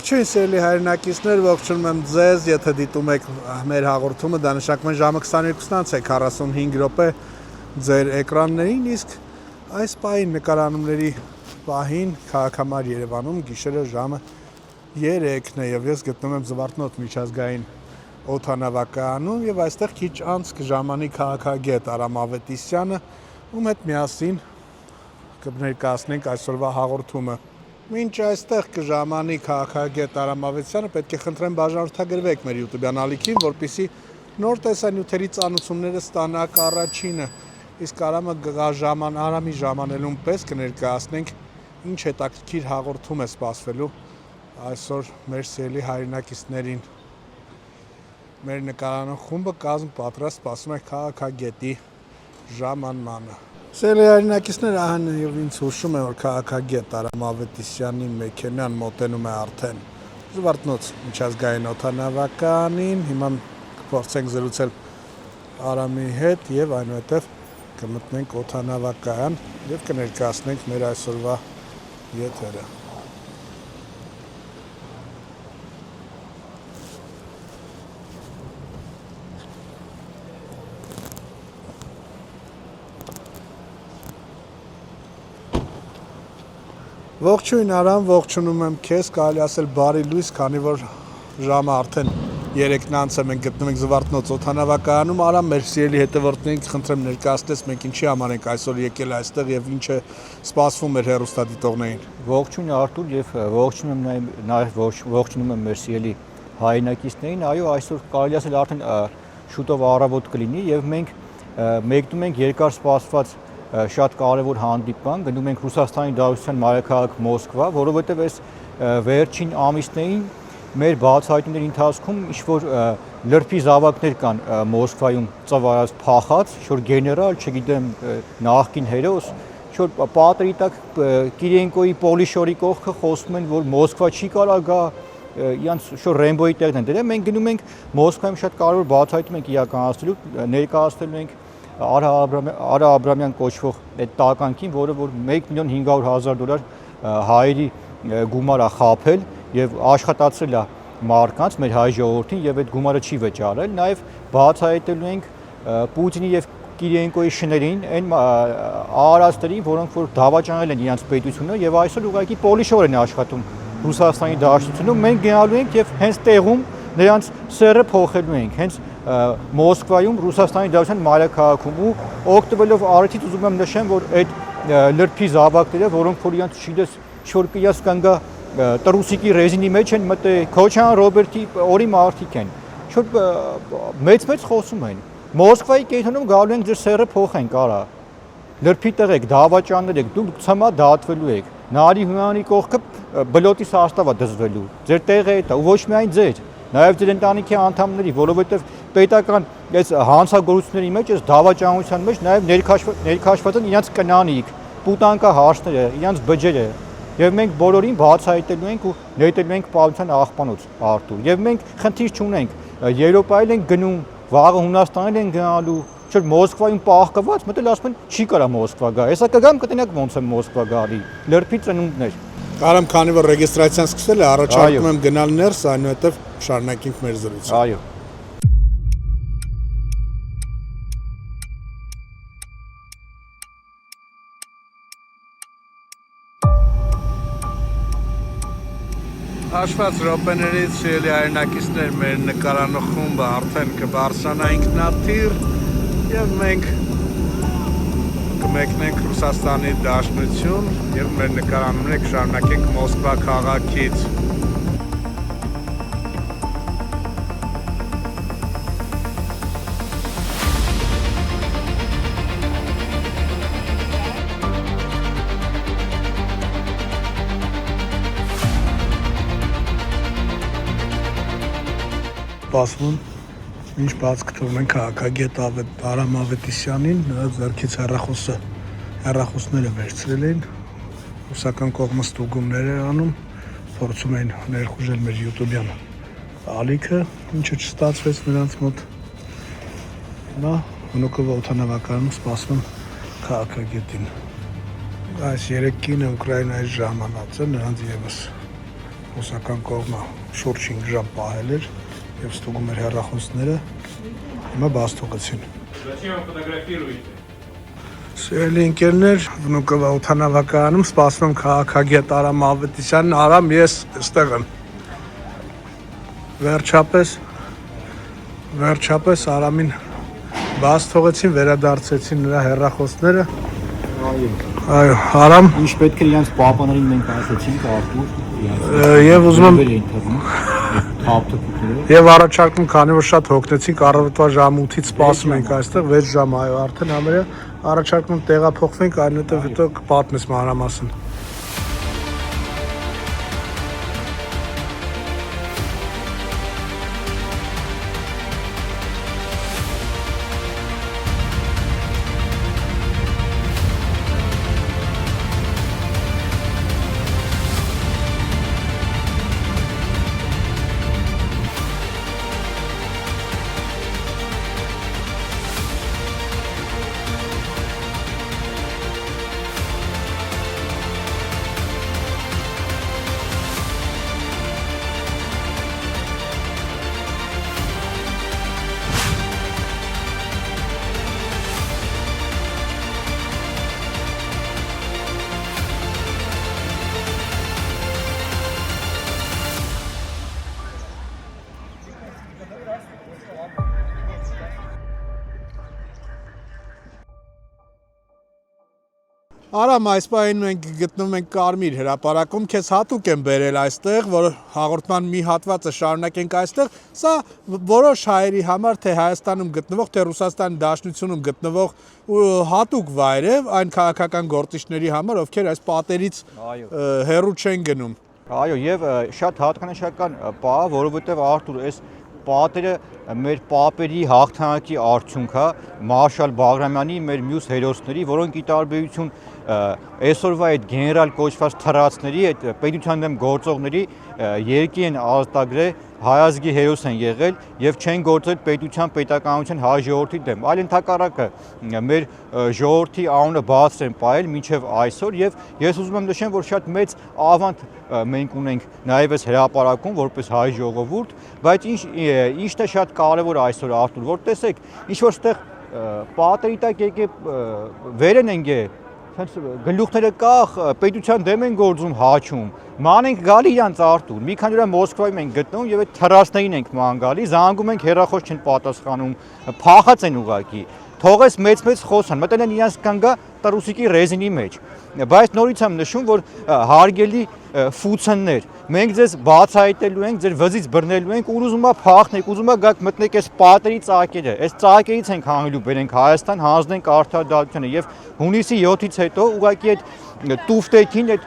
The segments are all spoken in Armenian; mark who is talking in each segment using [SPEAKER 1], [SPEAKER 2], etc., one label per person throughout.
[SPEAKER 1] Ողջույն սիրելի հայրենակիցներ, ողջունում եմ ձեզ, եթե դիտում եք մեր հաղորդումը, դա նշանակում է ժամը 22:45 րոպե ձեր էկրաններին, իսկ այս պահին նկարանումների պահին քաղաքամար Երևանում գիշերը ժամը 3-ն է եւ ես գտնվում եմ Զվարթնոց միջազգային օդանավակայանում եւ այստեղ քիչ անց կժամանի քաղաքագետ Արամ Ավետիսյանը, ում հետ միասին կներկայացնենք այսօրվա հաղորդումը։ Մինչ այստեղ կժամանի քաղաքագետ Արամ Ավետիսյանը, պետք է խնդրեմ բաժանորդագրվեք մեր YouTube-յան ալիքին, որպեսզի նոր տեսանյութերի ծանուցումները ստանաք առաջինը։ Իսկ Արամի ժամանելուն պես կներկայացնենք ինչ հետաքրքիր հաղորդում է սպասվելու այսօր մեր սիրելի հայրենակիցներին։ Մեր նկարանող խումբը կազմ պատրաստ սպասում է քաղաքագետի ժամանմանը։ Սիրելի հայրենակիցներ, ահա եւ ինձ հուշում է, որ քաղաքագետ Արամ Ավետիսյանի մեքենան մոտենում է արդեն Զվարթնոց միջազգային օդանավականին։ Հիմա կփորձենք զրուցել Արամի հետ եւ այնուհետեւ կմտնենք օդանավակայան եւ կներկայացնենք մեր այսօրվա եթերը։ Ողջույն Արամ, ողջունում եմ քեզ, կարելի ասել բարի լույս, քանի որ ժամը արդեն 3-ն անց է, մենք գտնվում ենք Զվարթնոց օդանավակայանում։ Արամ, մեր սիրելի հետևորդներին խնդրեմ ներկայացնես, մենք ինչի համար ենք այսօր եկել այստեղ եւ ինչ է սպասվում մեր հեռուստադիտողներին։
[SPEAKER 2] Ողջույն Արտուր եւ ողջունում եմ մեր սիրելի հայրենակիցներին։ Այո, այսօր կարելի ասել արդեն շուտով առավոտ կլինի եւ մենք մեկնում ենք երկար սպասված շատ կարևոր հանդիպան, գնում ենք Ռուսաստանի Դաշնության մայրաքաղաք Մոսկվա, որովհետև այս վերջին ամիսներին մեր բացահայտումների ընթացքում ինչ-որ լրբի զավակներ կան Մոսկվայում ծավալած փախած, ինչ-որ գեներալ, չգիտեմ, նախկին հերոս, ինչ-որ պատերի տակ Կիրենկոյի Պոլիշորի կողքը խոսում են, որ Մոսկվա չի կարող գա, իրանց ինչ-որ Ռեմբոյի տեղն են դրել, մենք գնում ենք Մոսկվայում շատ կարևոր բացահայտում ենք իրականացնելու, ներկայացնելու ենք Արա Աբրամյան կոչվող այդ տականքին, որը որ $1,500,000 հայերի գումար է խաբել եւ աշխատացրել է մարդկանց, մեր հայ ժողովրդին եւ այդ գումարը չի վճարել, նաեւ բացահայտելու ենք Պուտինի եւ Կիրենկոյի շներին, այն արարածներին, որոնք որ դավաճանել են իրենց պետությունը եւ այսօր ուղղակի պոլիշոր են աշխատում Ռուսաստանի Դաշնությունում, մենք գնալու ենք եւ հենց տեղում նրանց սերը փոխելու ենք, հենց Մոսկվայում Ռուսաստանի Դաշնության մայրաքաղաքում ու օգտվելով առիթից ուզում եմ նշեմ, որ այդ լրբի զավակները, որոնք որ իրենց չգիտես շոր կիաս կանգա տրուսիկի ռեզինի մեջ են մտել, Քոչյան Ռոբերտի օրի մարդիկ են, շոր մեծ խոսում են, Մոսկվայի կենտրոնում գալու ենք ձեր սերը փոխենք, արա, լրբի տեղ եք, դավաճաններ եք, դուք ցամա դատվելու եք, նարի հունանի կողքը բլոտի սաստավա դզվելու, ձեր տեղը է դա, ու ոչ միայն ձեր, նաև ձեր ընտանիքի անդամների, որովհետև պետական այս հանցագործությունների մեջ, այս դավաճանության մեջ նաև ներքաշված են իրենց կնանիք, պուտանկա հարցները, իրենց բջերը, եւ մենք բոլորին բացահայտելու ենք ու նետելու ենք պարության աղբանոց Արտուր։ Եվ մենք խնդիր չունենք, Եվրոպայել ենք գնում, վաղը Հունաստանել են գնալու, չէ՞ Մոսկվայում պահկված, մտել ասում են չի կարա Մոսկվա գա։ Հեսա կգամ կտնեք ոնց է Մոսկվա գալի։ Լրբի ծնունդներ։
[SPEAKER 1] Արամ, քանի որ ռեգիստրացիան սկսել է, առաջարկում եմ գնալ ներս, այնուհետև շարունակենք մեր զրույցը։
[SPEAKER 2] Այո։
[SPEAKER 1] Հաշված րոպեներից սիրելի հայրենակիցներ, մեր նկարանող խումբը արդեն կբարձրանա ինքնաթիռ եւ մենք կմեկնենք Ռուսաստանի Դաշնություն եւ մեր նկարանումները կշարունակենք Մոսկվա քաղաքից։ Սպասվում, ինչ բաց կթողում են քաղաքագետ Արամ Ավետիսյանին, նրա ձեռքից հեռախոսները վերցրել են, ռուսական կողմը ստուգումներ էր անում, փորձում էին ներխուժել մեր YouTube-յան ալիքը, ինչը չստացվեց նրանց մոտ։ Նա Վնուկովո օդանավակայանում սպասվում քաղաքագետին։ Այս 3 կինը Ուկրաինայից ժամանած է, նրանց եւս ռուսական կողմը շուրջ 5 ժամ պահել էր եւ ստուգում էր հեռախոսները, հիմա բաց թողեցին։
[SPEAKER 3] Зачем фотографируете?
[SPEAKER 1] Սիրելի ընկերներ, Վնուկովա օդանավակայանում սպասում եմ քաղաքագետ Արամ Ավետիսյանին, Արամ, ես այստեղ եմ։ Վերջապես Արամին բաց թողեցին, վերադարձեցին նրա հեռախոսները։ Այո, Արամ,
[SPEAKER 2] Ինչ պետք է իրանց պահպաններին մենք ասեցինք Արտուր,
[SPEAKER 1] եւ ուզում
[SPEAKER 2] թափթփուկները։
[SPEAKER 1] Եվ առաջարկում, քանի որ շատ հոգնեցինք, առավոտվա ժամ 8-ից սպասում ենք այստեղ, 6 ժամ, այո, արդեն համարյա առաջարկում տեղափոխվենք, այնուհետև հետո կպատմես մանրամասն։ Արամ, այս պահին մենք գտնվում ենք Կարմիր հրապարակում, քեզ հատուկ եմ բերել այստեղ, որ հաղորդման մի հատվածը շարունակենք այստեղ։ Սա որոշ հայերի համար թե Հայաստանում գտնվող, թե Ռուսաստանի Դաշնությունում գտնվող հատուկ վայր է այն քաղաքական գործիչների համար, ովքեր այս պատերից հեռու չեն գնում։
[SPEAKER 2] Այո, եւ շատ հատկանշական պահ, որովհետեւ Արտուր, այս պատերը մեր պապերի հաղթանակի արդյունք է, Մարշալ Բաղրամյանի, մեր մյուս հերոսների, որոնք ի տարբերություն այսօրվա այդ գեներալ կոչված թռածների, այդ պետության դեմ գործողների երկի են ազատագրել, հայազգի հերոս են եղել եւ չեն գործել պետության, պետականության, հայ ժողովրդի դեմ։ Այլ ընդհակառակը մեր ժողովրդի անունը բաց են պահել մինչեւ այսօր եւ ես ուզում եմ նշեմ, որ շատ մեծ ավանդ մենք ունենք նաեւ այս հրապարակում որպես հայ ժողովուրդ, բայց ինչն է շատ կարեւոր այսօր Արտուր, որ տեսեք, ինչ որ ստեղ պատերի տակ եկե վերեն են գլուխները կախ պետության դեմ են գործում հաչում, ման ենք գալի իրանց Արտուր, մի քանի օր Մոսկվայում ենք գտնվում եւ այդ թռածներին ենք ման գալի, զանգում ենք հեռախոս չեն պատասխանում, փախած են ուղակի, թողես մեծ խոսան, մտել են իրանց կանգա տրուսիկի ռեզինի մեջ, բայց նորից եմ նշում, որ հարգելի ֆուցններ, մենք ձեզ բացահայտելու ենք, ձեր վզից բռնելու ենք, ուզում ա փախնեք, ուզում ա գաք մտնեք այս պատերի ծակերը, այս ծակերից ենք հանգելու բերենք Հայաստան, հանձնենք արդարադատությանը եւ հունիսի 7-ից հետո ուղղակի այդ տուֆտեքին, այդ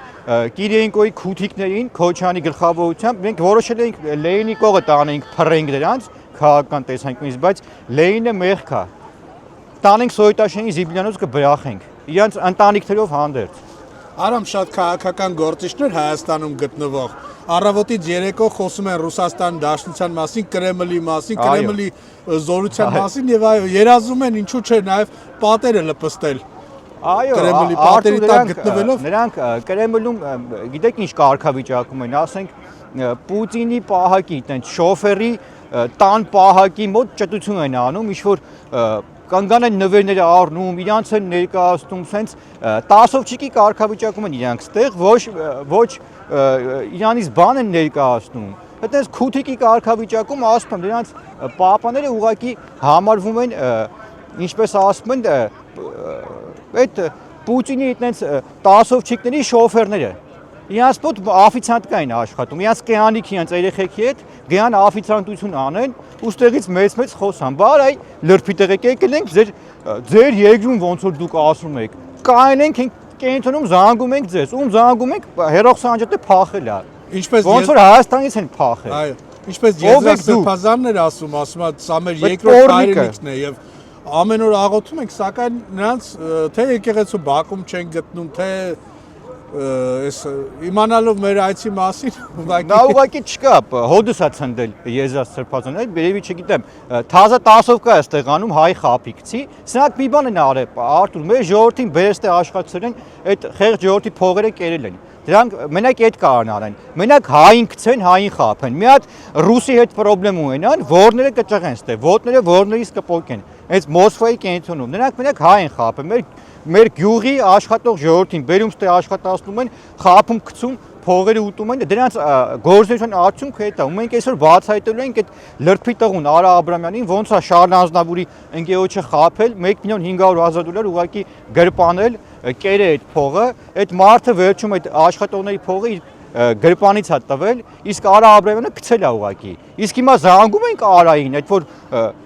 [SPEAKER 2] Կիրիենկոյի քութիկներին, Քոչյանի գլխավորությամբ մենք որոշել ենք Լենինի կողը տանենք, փռենք դրանց քաղաքական տեսանկյունից, բայց Լենինը մեղք է։ Տանենք Սովետաշենի Զիբլյանոց կբրախենք, իրանց ընտանիքներով հանդերձ։
[SPEAKER 1] Արամ, շատ քաղաքական գործիչներ Հայաստանում գտնվող առավոտից երեկո խոսում են Ռուսաստանի Դաշնության մասին, Կրեմլի մասին, Կրեմլի զորության մասին եւ այո, երազում են ինչու՞ չէ նաեւ պատերը լպստել։
[SPEAKER 2] Այո,
[SPEAKER 1] Կրեմլի պատերի տակ գտնվելով
[SPEAKER 2] նրանք Կրեմլում գիտեք ինչ կարգավիճակում են, ասենք Պուտինի պահակի, այտենց շոֆերի տան պահակի մոտ ճտություն են անում, ինչ որ կանգան են նվերները առնում, իրանց են ներկայացնում, սենց տասովչիկի կարգավիճակում են իրանք ստեղ, ոչ իրանից բան են ներկայացնում։ Այտենց քութիկի կարգավիճակում ասում եմ, դրանց պահապանները ուղղակի համարվում են, ինչպես ասում են, այդ Պուտինի այտենց տասովչիկների շոֆերները։ Իրանց մոտ աֆիցիանտ կային աշխատում, իրանց կեանիք իրանց երեխեքի հետ գան աֆիցիանտություն անեն, ուստեղից մեծ խոսան, բար այ լրփի տեղեք եկել ենք ձեր երկրում ոնց որ դուք ասում եք, կայենք կենտրոնում զանգում ենք ձեզ, ում զանգում ենք հերոսանջատը փախել է։
[SPEAKER 1] ինչպես
[SPEAKER 2] ոնց որ Հայաստանից են փախել։
[SPEAKER 1] Այո, ինչպես Եզրակ Սրբազանն էր ասում, սա մեր երկրորդ հայրենիքն է եւ ամեն օր աղոթում ենք, սակայն նրանց թե եկեղեցու բակում չեն գտնում, թե Այս իմանալով մեր այցի մասին,
[SPEAKER 2] Դա ուղղակի չկա, հոդս է ցնդել եզրած սրբազան, բերևի չգիտեմ, թազա 10-ով կա այստեղ անում հայ խափիկցի, սրանք մի բան են արել, Արտուր, մեր ժողովրդին բերես թե աշխատել են, այդ խեղճ ժողովրդի փողերը կերել են։ Դրանք մենակ այդ կարան արեն։ Մենակ հային գցեն, հային խափեն։ Մի հատ ռուսի հետ խնդրեմ ունենան, որները կճղեն ստե, ոտները որներից կփոկեն։ Այս Մոսկվայի կենտրոնում նրանք մենակ հային խափեն։ Մեր գյուղի աշխատող ժողովրդին բերում ստե աշխատացնում են, խափում գցում, փողերը ուտում են, դրանց գործունեության արդյունքը դա է։ Ու մենք այսօր բացահայտելու ենք այդ լրբի տղուն Արա Աբրամյանին, ոնց է Շարլ Ազնավուրի ընկերոջը խափել 1.500.000 ուղղակի գրպանել, կերե այդ փողը, այդ մարդը վերջում այդ աշխատողների փողը գրպանից է տվել, իսկ Արա Աբրամյանը գցել է ուղղակի։ Իսկ հիմա զանգում ենք Արային, այդ որ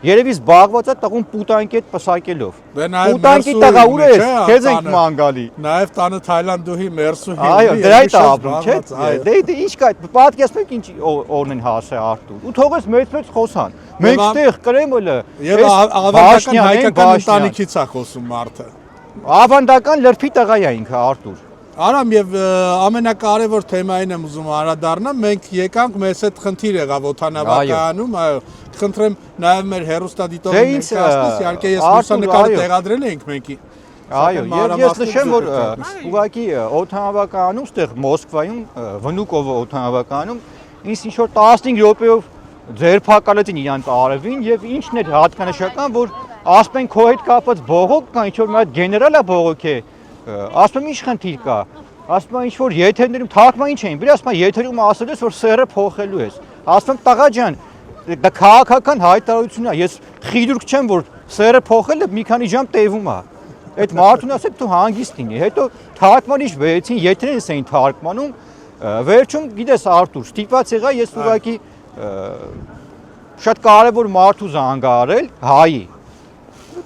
[SPEAKER 2] երևի զբաղված է տղուն պուտանկի հետ պսակելով։ Պուտանկի տղա ուր է, քեզ ենք մանգալի։
[SPEAKER 1] Նաև տանը Թայլանդուհի Մերսուհի։
[SPEAKER 2] Այո, դրա հետ ապրում, չէ՞։ Դե ինչ կա, պատկերացնեք ինչ օրն են հասել Արտուր։ Ու թողես մեծ խոսան։ Մենք ստեղ Կրեմլը
[SPEAKER 1] եւ ավանդական հայկական ընտանիքից է խոսում մարդը։
[SPEAKER 2] Ավանդական լրբի տղա է ինքը Արտուր։
[SPEAKER 1] Արամ եւ ամենակարևոր թեմային եմ ուզում անդրադառնամ, մենք եկանք մեզ այդ խնդիր եղավ օթանավակայանում, այո, խնդրեմ նաեւ մեր հերոստադիտողին ներկայացնես, իհարկե ես լուսանկարը տեղադրել ենք մենքի։
[SPEAKER 2] Այո, եւ ես նշեմ, որ ուղղակի օթանավակայանում, ստեղ Մոսկվայում, Վնուկովո օթանավակայանում ինձ ինչ որ 15 րոպեով ձերբակալեցին իրանց արևին եւ ինչն էր հատկանշական, որ ասում են քո հետ կապված բողոք կա, ինչ որ մի հատ գեներալ է բողոք է, ասում եմ ինչ խնդիր կա, ասում եմ ինչ որ եթերներում թարգման ինչ էին, բրի ասում եմ եթերում ասել ես որ սերը փոխելու ես, ասում եմ տղա ջան, դա քաղաքական հայտարարություն է, ես խիրուրգ չեմ որ սերը փոխելը մի քանի ժամ տևում է, այդ մարդուն ասել դու հանգիստ լինի, հետո թարգմանիչ վերեցին, եթերից էին թարգմանում, վերջում գիտես Արտուր, ստիպված եղա ես ուղղակի շատ կարևոր մարդու զանգահարել հայի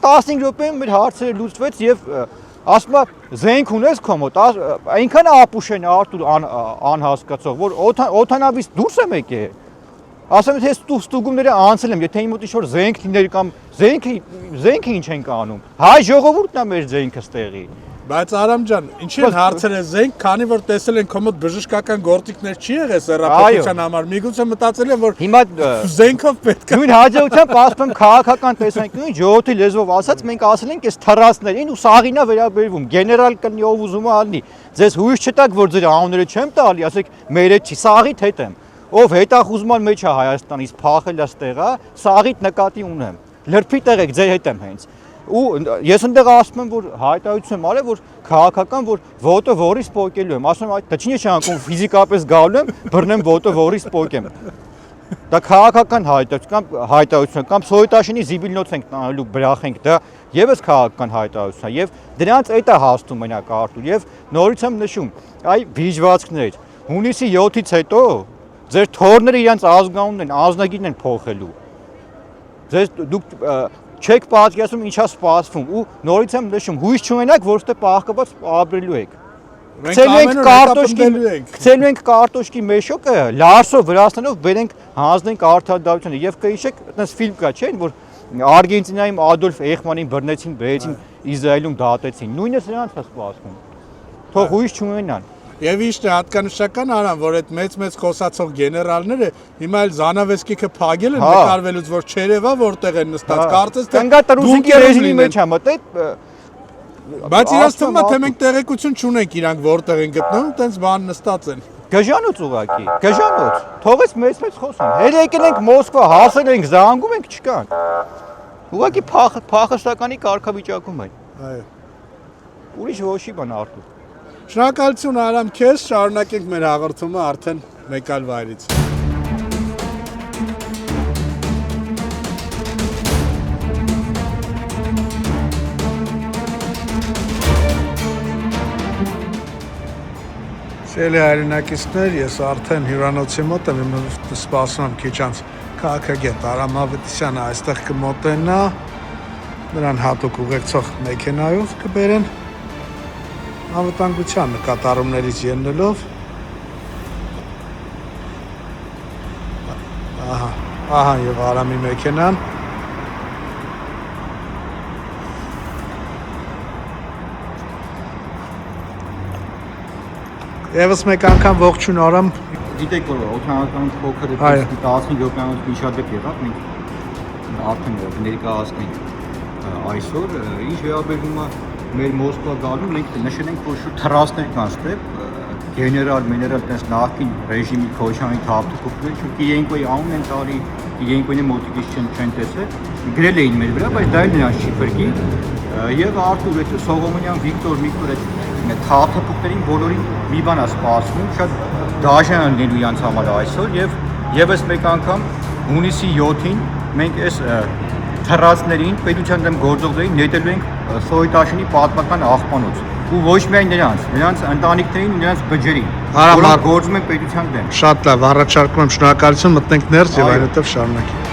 [SPEAKER 2] 15 րոպեում մեր հարցերը լուծվեց եւ ասում եմ զենք ունես քո մոտ այնքան ապուշ են Արտուր անհասկացող որ օթանավից դուրս եմ եկել ասում եմ թե ստուգումները անցել եմ եթե իմ մոտ ինչ-որ զենք լիներ կամ զենքը ինչ են անում հայ ժողովուրդն է մեր զենքը ստեղի
[SPEAKER 1] Բայց Արամ ջան, ինչի են հարցերը զենք, քանի որ տեսել են քո մոտ բժշկական գործիքներ չի եղել սեռապետության համար, միգուցե մտածել են որ հիմա զենքով պետք է։
[SPEAKER 2] Նույն հաջողությամբ ասում եմ քաղաքական տեսանկյունից ժողովրդի լեզվով ասած մենք ասել ենք այս թռածներին ու սաղինա վերաբերվում, գեներալ կնի ով ուզում է ալնի, ձեզ հույս չտակ որ ձեր անունները չեմ տալի, ասեք մեր հետ չի, սաղիթ հետ եմ, ով հետախուզման մեջ է Հայաստանից փախել է ստեղա, սաղիթ նկատի ունեմ, լրբի տեղ եք ձեր հետ եմ հենց ու ես ընդեղ ասում եմ որ հայտարարություն եմ արել որ քաղաքական որ ոտը որից փոկելու եմ ասում եմ դա չի նշանակում ֆիզիկապես գալու եմ բռնեմ ոտը որից փոկեմ դա քաղաքական հայտարարություն կամ Սովետաշինի զիբիլնոց ենք տանելու բրախենք դա եւս քաղաքական հայտարարություն է եւ դրանց այդ է հասնում մենակ Արտուր եւ նորից եմ նշում այ վիճվածքներ հունիսի 7-ից հետո ձեր թորները իրենց ազգանունն են ազնագիրն են փոխելու ձեզ դուք չեք պատկերացնում ինչա սպասվում ու նորից եմ նշում հույս չունենաք որ ստե պահկված ապրելու եք գցելու ենք կարտոշկի մեշոկը լարսով վրացնելով բերենք հանձնենք արդարադատությունը եւ կհիշեք այդպես ֆիլմ կա չէ որ Արգենտինայում Ադոլֆ Էյխմանին բռնեցին բերեցին Իսրայելում դատեցին նույնը սրանց է սպասվում թող հույս չունենան
[SPEAKER 1] Եվ իշտ է հատկանշական Արամ, որ այդ մեծ խոսացող գեներալները հիմա էլ Զանավեսկիքը փագել են նկարվելուց, որ չերևա որտեղ են նստած, կարծես թե
[SPEAKER 2] Կանգա տրուսինքի ռեժիմի մեջ է մտել
[SPEAKER 1] Բայց իրաց թվում է թե մենք տեղեկություն չունենք իրանք որտեղ են գտնվում, տենց բան նստած են
[SPEAKER 2] Գժանոց ուղակի, գժանոց, թողեց մեծ խոսան, հետ եկել ենք Մոսկվա, հասել ենք, զանգում ենք, չկան Ուղակի փախստականի կարգավիճակում են
[SPEAKER 1] Այո
[SPEAKER 2] Ուրիշ ոչի բան Արտուր
[SPEAKER 1] Շնորհակալություն Արամ քեզ, շարունակենք մեր հաղորդումը արդեն մեկ այլ վայրից Սիրելի հայրենակիցներ, ես արդեն հյուրանոցի մոտ եմ, սպասում եմ քիչ անց քաղաքագետ Արամ Ավետիսյանը այստեղ կմոտենա, նրան հատուկ ուղեկցող մեքենայով կբերեն Անվտանգության նկատառումներից ելնելով Ահա եւ Արամի մեքենան Եվս մեկ անգամ ողջույն Արամ։
[SPEAKER 2] Գիտեք որ օթանական փոքր է 15 րոպեանոց միջադեպ եղավ, մենք արդեն ներկայացնենք այսօր, ինչ վերաբերում է մեր Մոսկվա գալու, մենք նշել ենք, որ շուտ թռասներ կան ստեղ, գեներալ, մեներալ տես նախին ռեժիմի Քոչյանի թափթփուկներ, շուտ իրենք ոյ անուն են տարի, իրենք ոյ մոտիկից չեն տեսել, գրել էին մեր վրա, բայց դա էլ նրանց չի փրկի, եւ Արտուր այդ Սողոմոնյան Վիկտոր այդ թափթփուկներին բոլորին մի բան է սպասվում, շատ դաժան լինելու իրանց համար այսօր եւ եւս մեկ անգամ հունիսի 7-ին մենք այս թռածներին պետության դեմ գործողներին նետելու ենք Սոյտաշինի պատմական աղբանոց ու ոչ միայն նրանց ընտանիքներին ու նրանց բջերին, որոնք գործում են պետության դեմ։
[SPEAKER 1] Շատ լավ, առաջարկում եմ շնորհակալություն, մտնենք ներս եւ այնուհետեւ շարունակենք։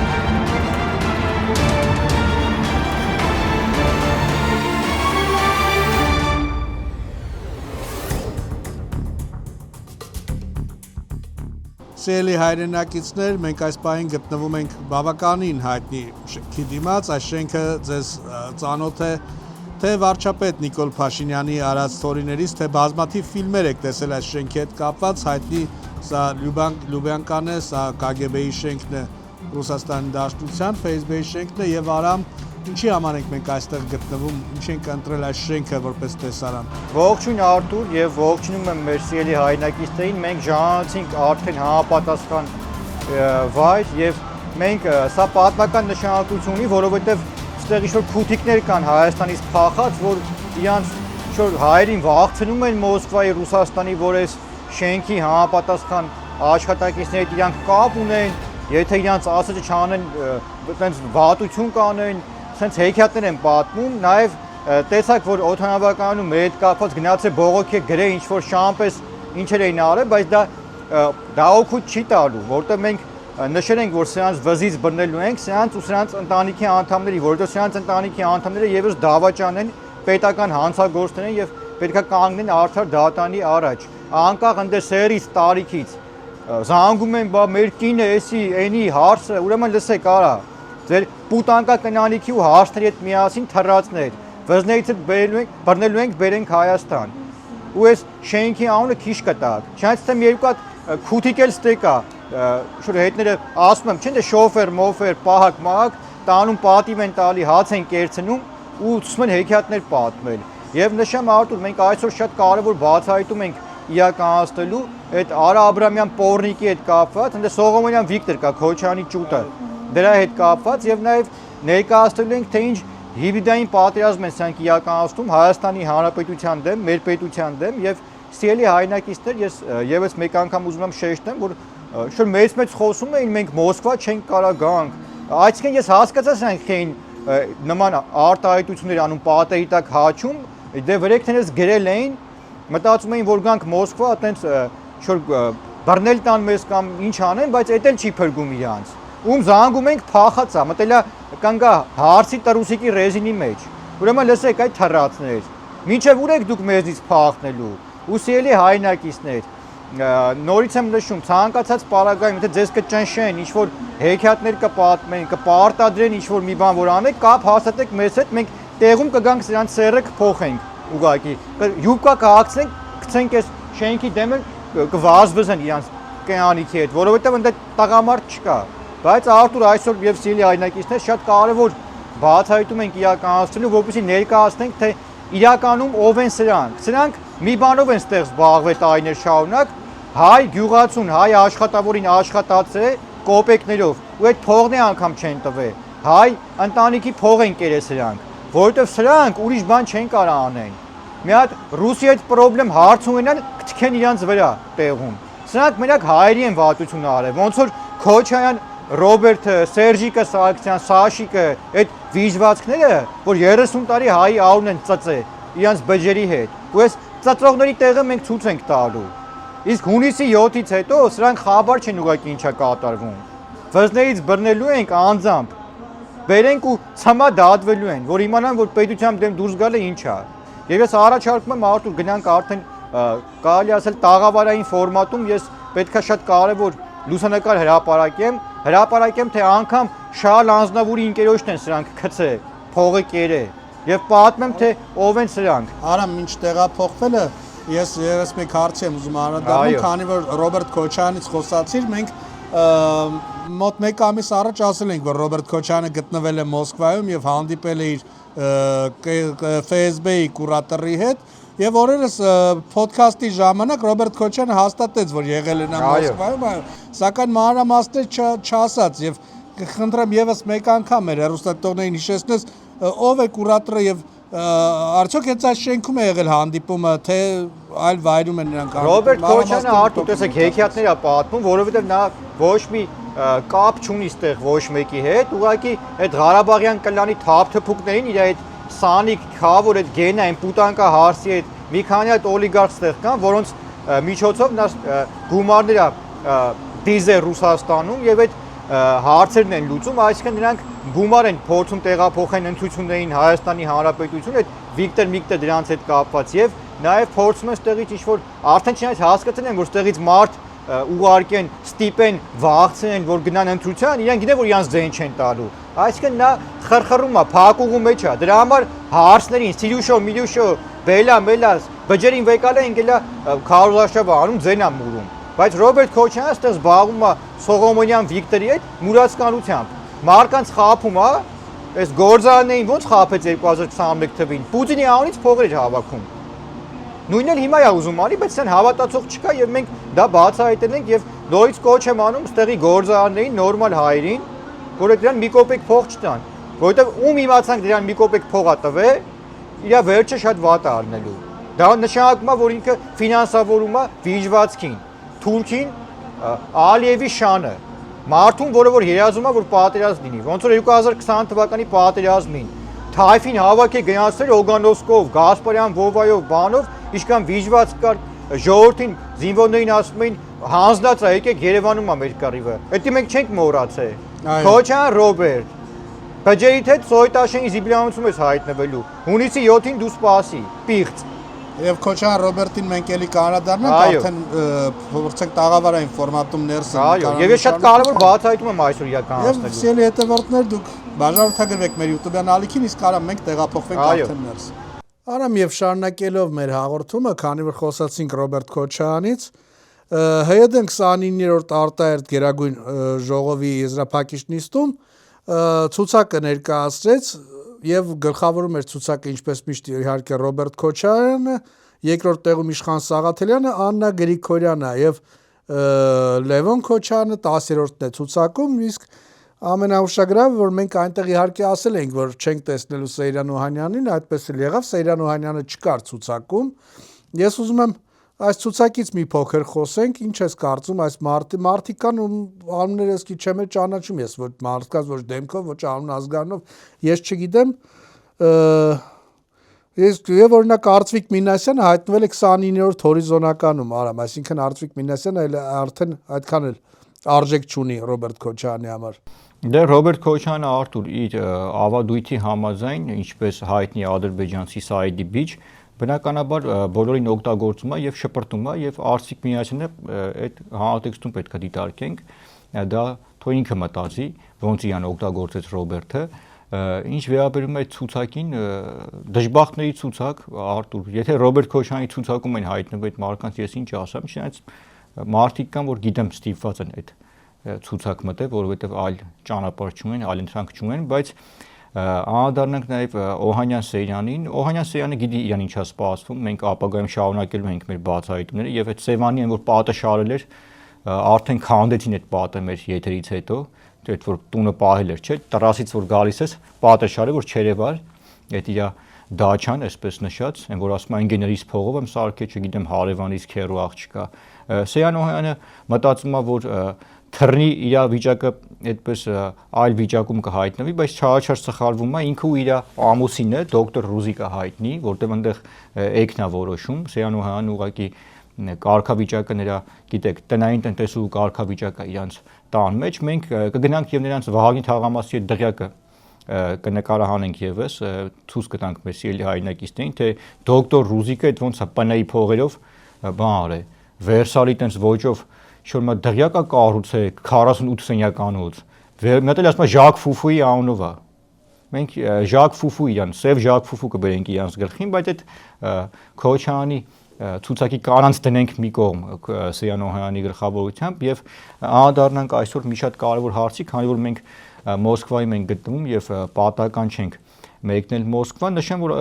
[SPEAKER 1] Սիրելի հայրենակիցներ, մենք այս պահին գտնվում ենք բավականին հայտնի շենքի դիմաց, այս շենքը ձեզ ծանոթ է թե վարչապետ Նիկոլ Փաշինյանի արած ստորիներից, թե բազմաթիվ ֆիլմեր եք տեսել այս շենքի հետ կապված, հայտնի սա Լյուբյանկան է, սա KGB-ի շենքն է, Ռուսաստանի Դաշնության, ՖՍԲ-ի շենքն է եւ Արամ, ինչի համար ենք մենք այստեղ գտնվում, ինչ ենք ընտրել այս շենքը որպես տեսարան։
[SPEAKER 2] Ողջույն Արտուր եւ ողջունում եմ մեր սիրելի հայրենակիցներին, մենք ժամանեցինք արդեն համապատասխան վայր եւ մենք սա պատմական նշանակություն ունի, որովհետեւ այստեղ ինչ-որ քութիկներ կան Հայաստանից փախած, որ իրանց ինչ-որ հայերին վախցնում են Մոսկվայի, Ռուսաստանի, որ այս շենքի համապատասխան աշխատակիցների հետ իրանք կապ ունեն, եթե իրանց ասածը չանեն, այտենց վատություն կանեն, սենց հեքիաթներ են պատմում, նաև տեսակ, որ օդանավականում մեր հետ կապված գնացել բողոքի գրե ինչ-որ շամպես ինչեր էին արել, բայց դա օգուտ չի տալու, որտեղ մենք նշել ենք, որ սրանց վզից բռնելու ենք, սրանց ու սրանց ընտանիքի անդամների, որովհետև սրանց ընտանիքի անդամները եւս դավաճան են, պետական հանցագործներ են եւ պետքա կանգնեն արդար դատանի առաջ, անկախ ընդ սերից տարիքից։ Զանգում են, բա մեր կինը էսի, էնի հարցը, ուրեմն լսեք, արա, ձեր պուտանկա կնանիքի ու հարցների հետ միասին թռածներ, վզներից հետ բռնելու ենք, բերենք Հայաստան։ Ու այս շենքի անունը քիչ կտակ, չնայած թե երկու հատ քութիկ էլ ստեկա, շուտ հետները ասում եմ, չէ՞ շոֆեր, մոֆեր, պահակ, մահակ, տանում պատիվ են տալի, հաց են կերցնում ու ցույց են հեքիաթներ պատմել։ Եվ նշեմ Արտուր, մենք այսօր շատ կարևոր բացահայտում ենք իրականացնելու այդ Արա Աբրամյան Պորնիկի հետ կապված, ընդ Սողոմոնյան Վիկտոր կա Քոչյանի ճուտը, դրա հետ կապված եւ նաեւ ներկայացնելու ենք, թե ինչ հիբրիդային պատերազմ են սրանք իրականացնում Հայաստանի Հանրապետության դեմ, մեր պետության դեմ եւ սիրելի հայրենակիցներ, ես եւս մեկ անգամ ուզում եմ շեշտեմ, որ շուտ մեծ խոսում էին, մենք Մոսկվա չենք կարա գանք։ Այսինքն ես հասկացա սրանք էին նման արտահայտություններ անում պատերի տակ հաչում, դե վրեքներս գրել էին, մտածում էին, որ գանք Մոսկվա, այտենց շուտ բռնել տան մեզ կամ ինչ անեն, բայց էդ էլ չի փրկում իրանց։ Ում զանգում ենք փախածա, մտելա կանգա հարցի տրուսիկի ռեզինի մեջ։ Ուրեմն լսեք այդ թռածներ։ Մինչև ուր եք դուք մեզից փախնելու։ Ու սիրելի հայրենակիցներ, նորից եմ նշում, ցանկացած պարագայում, եթե ձեզ կճնշեն, ինչ-որ հեքիաթներ կպատմեն, կպարտադրեն ինչ-որ մի բան, որ անեք, կապ հաստատեք մեզ հետ, մենք տեղում կգանք սրանց սերը կփոխենք ուղղակի։ Յուբկա կհագցնենք, գցենք այս շենքի դեմը կվազվզեն իրանց կյանքի հետ, որովհետև ընդ տղամարդ չկա։ Բայց Արտուր այսօր եւ սիրելի հայրենակիցներ շատ կարեւոր բացահայտում ենք իրականացնելու, որպեսզի ներկայացնենք, թե իրականում ով են սրանք։ Սրանք մի բանով են ստեղ զբաղվել տարիներ շարունակ, հայ գյուղացուն, հայ աշխատավորին աշխատացել կոպեկներով, ու այդ փողն անգամ չեն տվել։ Հայ ընտանիքի փող են կերել սրանք, որովհետև սրանք ուրիշ բան չեն կարող անեն։ Մի հատ Ռուսիայի հետ խնդրեմ հարց ունենան, կթքեն իրանց վրա տեղում։ Սրանք մենակ հայերի են վատություն արել, ոնց որ Քոչայան Ռոբերտը, Սերժիկը Սարգսյան, Սաշիկը, այդ վիժվածքները, որ 30 տարի հայի անուն են ծծել իրանց բջերի հետ։ Ու այս ծծողների տեղը մենք ցույց ենք տալու։ Իսկ հունիսի 7-ից հետո սրանք խաբար չեն ուղղակի ինչա կատարվում։ Վզներից բռնելու ենք անձամբ, բերենք ու ցամա դատվելու են, որ իմանան, որ պետության դեմ դուրս գալը ինչ է։ Եվ ես առաջարկում եմ Արտուր գնանք արդեն կարելի ասել տաղավարային ֆորմատում, ես պետքա շատ կարևոր լուսանկար հրապարակեմ, թե անգամ Շահ Անձնավուրի ընկերոջն են սրանք քցե, փողը կերե եւ պատմեմ, թե ով են սրանք։
[SPEAKER 1] Արամ ինչ տեղափոխվելը Ես մեկ հարց եմ ուզում անդրադառնալ, քանի որ Ռոբերտ Քոչարյանից խոսացիր, մենք մոտ 1 ամիս առաջ ասել ենք, որ Ռոբերտ Քոչարյանը գտնվել է Մոսկվայում եւ հանդիպել է իր ՖՍԲ-ի կուրատորի հետ եւ օրերս ոդքասթի ժամանակ Ռոբերտ Քոչարյանը հաստատեց, որ եղել է նա Մոսկվայում, սակայն մանրամասներ չասաց եւ կխնդրեմ եւս մեկ անգամ մեր հեռուստատողներին հիշեցնես ով է կուրատորը եւ արդյոք հենց այս շենքում է եղել հանդիպումը, թե այլ վայրում են նրանք
[SPEAKER 2] Ռոբերտ Քոչարյանը արդյոք տեսեք հեքիաթներ է պատմում, որովհետև նա ոչ մի կապ չունի ստեղ ոչ մեկի հետ, ուղղակի այդ Ղարաբաղյան կլանի թափթփուկներին իր այդ Սանիկ Քավոր այդ գենային պուտանկա հարսի այդ մի քանի հատ օլիգարխ ստեղ կան, որոնց միջոցով նա գումարներ է դիզել Ռուսաստանում եւ այդ հարցերն են լուծում, այսինքն նրանք գումար են փորձում տեղափոխեն ընտրություններին Հայաստանի Հանրապետություն, այդ Վիկտոր դրանց հետ կապված եւ նաեւ փորձում են ստեղից ինչ-որ արդեն չնայած հասկացել են, որ ստեղից մարդ ուղարկեն, ստիպեն, վաղցնեն, որ գնան ընտրության, իրենք գիտեն, որ իրանց ձեն չեն տալու։ Այսինքն նա խրխռում է, փակուղու մեջ է։ Դրա համար հարցներին, Սիրուշո, Բելա, Մելաս, բջերին վեկալը ինգելա քարոզաշավը անում, ձեն է մուրում։ Բայց Ռոբերտ Քոչարյանը այստեղ զբաղվում է Սողոմոնյան Վիկտորի հետ մուրացկանությամբ։ Մարկանց խափում է, այս գործարաններին ոնց խափեց 2021 թվին։ Պուտինի անունից փողեր էր հավաքում։ Նույնն էլ հիմա է ուզում անի, բայց սեն հավատացող չկա եւ մենք դա բացահայտել ենք եւ նորից կոչ եմ անում ստեղի գործարաններին նորմալ հայերին, որ դրան մի կոպեկ փող չտան, որովհետեւ ում իմացանք դրան մի կոպեկ փող ա տվե, իր վերջը շատ վատ է առնելու։ Դա նշանակում է, որ ինքը ֆինանսավորում է վիճվածքին, Թուրքին, Ալիևի շանը, մարդուն, որը որ երազում է, որ պատերազմ լինի, ոնց որ 2020 թվականի պատերազմին Թայֆին հավաք է գնացել Օգանովսկով, Գասպարյան, Վովայով, բանով, ինչքան վիճված կար ժողովրդին զինվորներին ասում էին հանձնած է եկեք Երևանում է մեր կռիվը։ Դա մենք չենք մոռացել։ Քոչարյան Ռոբերտ, բջերիդ հետ Սոյտաշենի զիբլիանոցում ես հայտնվելու։ Հունիսի 7-ին դու սպասի, պիղծ։
[SPEAKER 1] Եվ Քոչարյան Ռոբերտին մենք էլի կանրադառնանք, արդեն փորձենք տաղավարային ֆորմատում ներս
[SPEAKER 2] Այո, եւ ես շատ կարեւոր բացահայտում եմ այսօր իրականացնելու։
[SPEAKER 1] Եվ սիրելի հետևորդներ, դուք բաժանորդագրվեք մեր YouTube-յան ալիքին, իսկ արամ մենք տեղափոխվենք արդեն ներս։ Արամ եւ շարունակելով մեր հաղորդումը, քանի որ խոսացինք Ռոբերտ Քոչարյանից, ՀՅԴ 29-րդ արտահերթ Գերագույն ժողովի եզրափակիչ նիստում ցուցակը ներկայացրեց եւ գլխավորում էր ցուցակը ինչպես միշտ իհարկե Ռոբերտ Քոչարյանը, երկրորդ տեղում Իշխան Սաղաթելյանը, Աննա Գրիգորյանը եւ Լևոն Քոչարյանը 10-րդն է ցուցակում, իսկ ամենաուշագրավը, որ մենք այնտեղ իհարկե ասել ենք, որ չենք տեսնելու Սեյրան Օհանյանին, այդպես էլ եղավ, Սեյրան Օհանյանը չկար ցուցակում։ Ես ուզում եմ այս ցուցակից մի փոքր խոսենք, ինչ ես կարծում այս մարդիկ կան ում անունները եսքի չեմ էլ ճանաչում ես, ոչ մարդկaz, ոչ դեմքով, ոչ անուն ազգանով, ես չգիտեմ։ Եվ օրինակ Արծվիկ Մինասյանը հայտնվել է 29-րդ հորիզոնականում, արամ, այսինքն Արծվիկ Մինասյանը արդեն այդքան էլ արժեք չունի Ռոբերտ Քոչարյանի համար։
[SPEAKER 2] Դե Ռոբերտ Քոչարյանը Արտուր իր ավադույթի համաձայն, ինչպես հայտնի ադրբեջանցի Սաիդի Բիչ, բնականաբար բոլորին օգտագործում է եւ շպրտում է եւ Արծվիկ Մինասյանը այդ հաղորդակցություն պետք է դիտարկենք, դա թող ինքը մտածի, ոնց իրան օգտագործեց Ռոբերտը, ինչ վերաբերում է ցուցակին, դժբախտների ցուցակ, Արտուր, եթե Ռոբերտ Քոչարյանի ցուցակում են հայտնվել այդ մարկանց, ես ինչ ասեմ, չնայած մարդիկ կան, որ գիտեմ ստիպված են այդ ցուցակ մտել, որովհետև այլ ճանապարհ չունեն, այլ ընտրանք չունեն, բայց անդառնանք նաև Օհանյան Սեյրանին։ Օհանյան Սեյրանը գիտի իրան ինչա սպասվում, մենք ապագայում շարունակելու ենք մեր բացահայտումները եւ այդ Սևանին, որ պատը շարել էր, արդեն քանդեցին այդ պատը մեր եթերից հետո, այդ որ տունը պահել էր, չէ՞, տրասից որ գալիս ես, պատը շարել, որ չերևար, այդ իրա դաչան, այսպես նշած, այն որ ասում են ինգեներիս փողով եմ սարքել, չգիտեմ, հարևանից քերու աղջկա։ Սեյրան Օհանյանը մտածում է, որ թռնի իր վիճակը այդպես այլ վիճակում կհայտնվի, բայց չարաչար սխալվում է, ինքը ու իր ամուսինը դոկտոր Ռուզիկա հայտնի, որտեղ այնտեղ էկնա որոշում, Սեյրան Օհանյանը ուղղակի կարգավիճակը նրա, գիտեք, տնային տնտեսու կարգավիճակը իրանց տան մեջ, մենք կգնանք եւ նրանց Վահագն Թաղամասի այդ դղյակը կնկարահանենք եւս, ցույց կտանք մեր սիրելի հայրենակիցներին, թե դոկտոր Ռուզիկը այդ ոնց է ՊՆ-ի փողերով բան արել, Վերսալի տենց ոճով շորմա դղյակա կառուցել 48 սենյականոց։ Մտել ասում է Ժակ Ֆուֆուի անունով է։ Մենք Ժակ Ֆուֆու իրան, Սև Ժակ Ֆուֆու կբերենք իրանց գլխին, բայց այդ Քոչարյանի ցուցակի կանանց դնենք մի կողմ Սեյան Օհանյանի գլխավորությամբ եւ անդառնանք այսօր մի շատ կարեւոր հարցի, քանի որ մենք Մոսկվայում ենք գտնվում եւ պատահական չենք մեկնել Մոսկվա, նշեմ, որ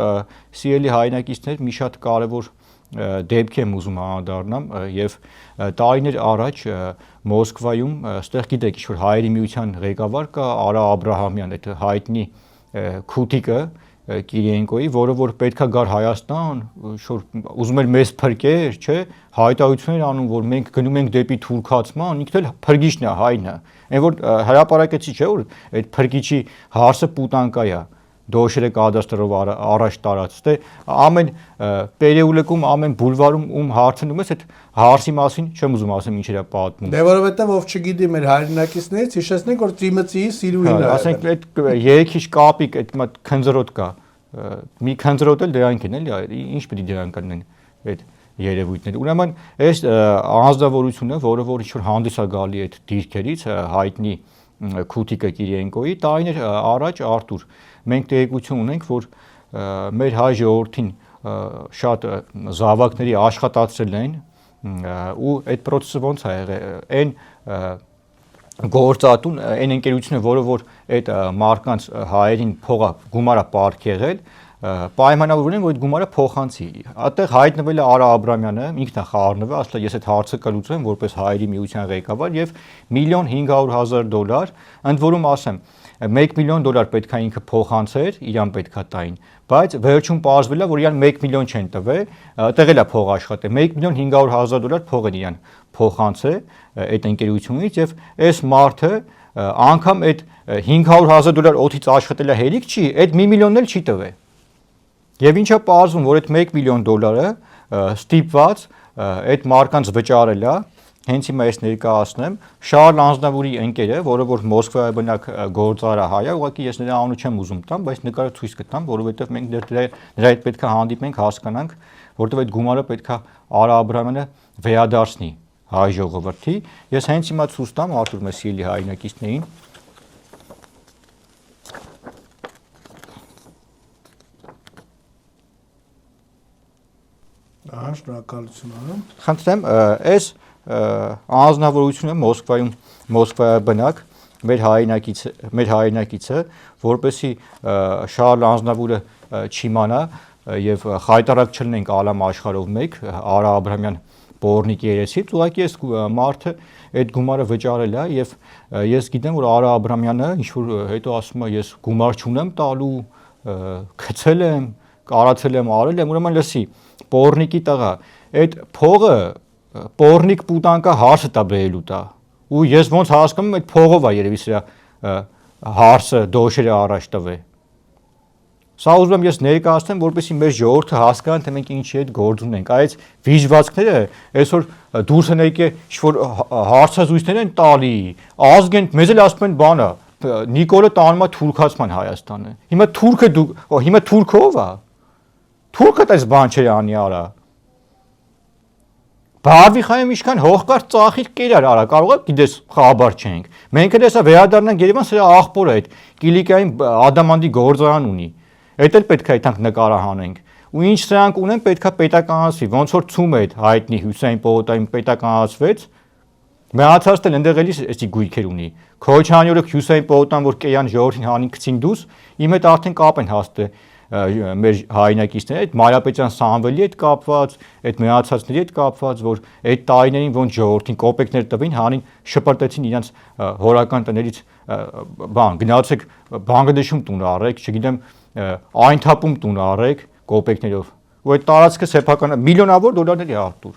[SPEAKER 2] սիրելի հայրենակիցներ մի շատ կարեւոր դեպք եմ ուզում անդառնամ եւ տարիներ առաջ Մոսկվայում այստեղ գիտեք ինչ որ հայերի միության ղեկավար կա Արա Աբրահամյան, այդ հայտնի քութիկը Կիրիենկոյի, որը որ պետքա գար Հայաստան, շուտ ուզում էր մեզ փրկեր, չէ, հայտարարություններ անում, որ մենք գնում ենք դեպի թուրքացման, ինքն էլ փրկիչն է, հայն է։ Այն որ հրապարակեցի չէ, որ այդ փրկիչի հարսը պուտանկա է, դոշերը կադաստրով առաջ տարած, դե ամեն պերեուլեկում, ամեն բուլվարում ում հարցնում ես, այդ հարսի մասին չեմ ուզում ասեմ ինչ էր պատմում։
[SPEAKER 1] Դե որովհետեւ ով չգիտի մեր հայրենակիցներից, հիշեցնենք որ Ծիմծիի Սիրուհին է։
[SPEAKER 2] Ասենք այդ երեքիշ կապիկ այդ քնձրոտ կա։ Մի քնձրոտ էլ դրանք են էլի, ինչ պետք է դրանք լինեն այդ երևույթները։ Ուրեմն այս անձնավորությունը, որը որ ինչ որ հանդես է գալի այդ դիրքերից, հայտնի քութիկը Կիրիենկոյի, տարիներ առաջ Արտուր մենք տեղեկություն ունենք, որ մեր հայ ժողովրդին շատ զավակների աշխատացրել են ու այդ process-ը ոնց է եղել, այն գործատուն, այն ընկերությունը, որը որ այդ մարկանց հայերին փողա գումարա պարտք եղել, պայմանավորվում են, որ այդ գումարը փոխանցի։ Այդտեղ հայտնվել է Արա Աբրամյանը, ինքն է խառնվել, ասել ես այդ հարցը կլուծեմ որպես հայերի միության ղեկավար եւ $1,500,000, ընդ որում ասեմ, $1 միլիոն պետքա ինքը փոխանցեր, իրան պետքա տային, բայց վերջում պարզվել է, որ իրան $1 միլիոն չեն տվել, տեղել է փող աշխատել, $1,500,000 փող են իրան փոխանցել այդ ընկերությունից եւ այս մարդը անգամ այդ $500,000 օթից աշխատել է հերիք չի, այդ $1 միլիոնն էլ չի տվել։ Եվ ինչա պարզվում, որ այդ $1 միլիոն ստիպված այդ մարկանց վճարել է, հենց հիմա ես ներկայացնեմ Շարլ Անձնավուրի ընկերը, որը որ Մոսկվայի բնակ գործարար հայ է, ուղղակի ես նրա անունը չեմ ուզում տամ, բայց նկարը ցույց կտամ, որովհետև մենք դրա հետ պետքա հանդիպենք, հասկանանք, որովհետև այդ գումարը պետքա Արա Աբրամյանը վերադարձնի հայ ժողովրդի։ Ես հենց հիմա ցույց տամ Արտուր մեզ սիրելի հայրենակիցներին։
[SPEAKER 1] Շնորհակալություն։
[SPEAKER 2] Խնդրեմ, այս անձնավորությունը Մոսկվայի բնակ մեր հայրենակիցը, որպեսի Շարլ Անձնավուրը չիմանա եւ խայտարակ չլինենք ալամ աշխարհով մեկ Արա Աբրամյան Պորնիկի երեսից, ուղղակի այս մարդը այդ գումարը վճարել է եւ ես գիտեմ որ Արա Աբրամյանը ինչ որ հետո ասում է ես գումար չունեմ տալու, գցել եմ, կարացել եմ, արել եմ, ուրեմն լսի Պորնիկի տղա, այդ փողը Պորնիկ պուտանկա հարսը տա բերելու տա։ Ու ես ոնց հասկանում եմ այդ փողով է երևի սրա հարսը դոշերը առաջ տվել։ Սա ուզում եմ ես ներկայացնեմ, որպեսզի մեր ժողովուրդը հասկանա, թե մենք ինչի հետ գործ ունենք։ Այս վիժվածքները այսօր դուրս են եկել, ինչ-որ հարցազրույցներ են տալի, ազգեն, մեզ էլ ասում են բանը, Նիկոլը տանում է թուրքացման Հայաստանը։ Հիմա թուրքը ով է։ Թուրքը դες բան չէ անի արա։ Բարվի խայեմ իշքան հողկար ծախիր կերար արա, կարող է գիտես խաբար չենք։ Մենք էլ հեսա վերադառնանք Երևան, սրա աղբորը այդ Կիլիկիային Ադամանդի գործարան ունի։ Այդ էլ պետք է այդտեղ նկարահանենք։ Ու ինչ սրանք ունեն պետքա պետականացվի, ոնց որ ցում է այդ հայտնի Հյուսեյն Պողոտային պետականացվեց։ Մնացածն էլ ընդեղ էլի էսի գույքեր ունի։ Քոչանյորը Հյուսեյն Պողոտան որ կեյան ժողովրդին հանին գցին դուս, իմ հետ արդեն կապ են հաստատել մեր հայրենակիցները, այդ Մարիապետյան Սամվելի հետ կապված, այդ մնացածների հետ կապված, որ այդ տարիներին ոնց ժողովրդին կոպեկներ տվին, հանին շպրտեցին իրենց հորական տներից բան, գնացեք Բանգլադեշում տուն առեք, չգիտեմ, Այնթապում տուն առեք կոպեկներով։ Ու այդ տարածքը սեփական միլիոնավոր դոլարների Արտուր։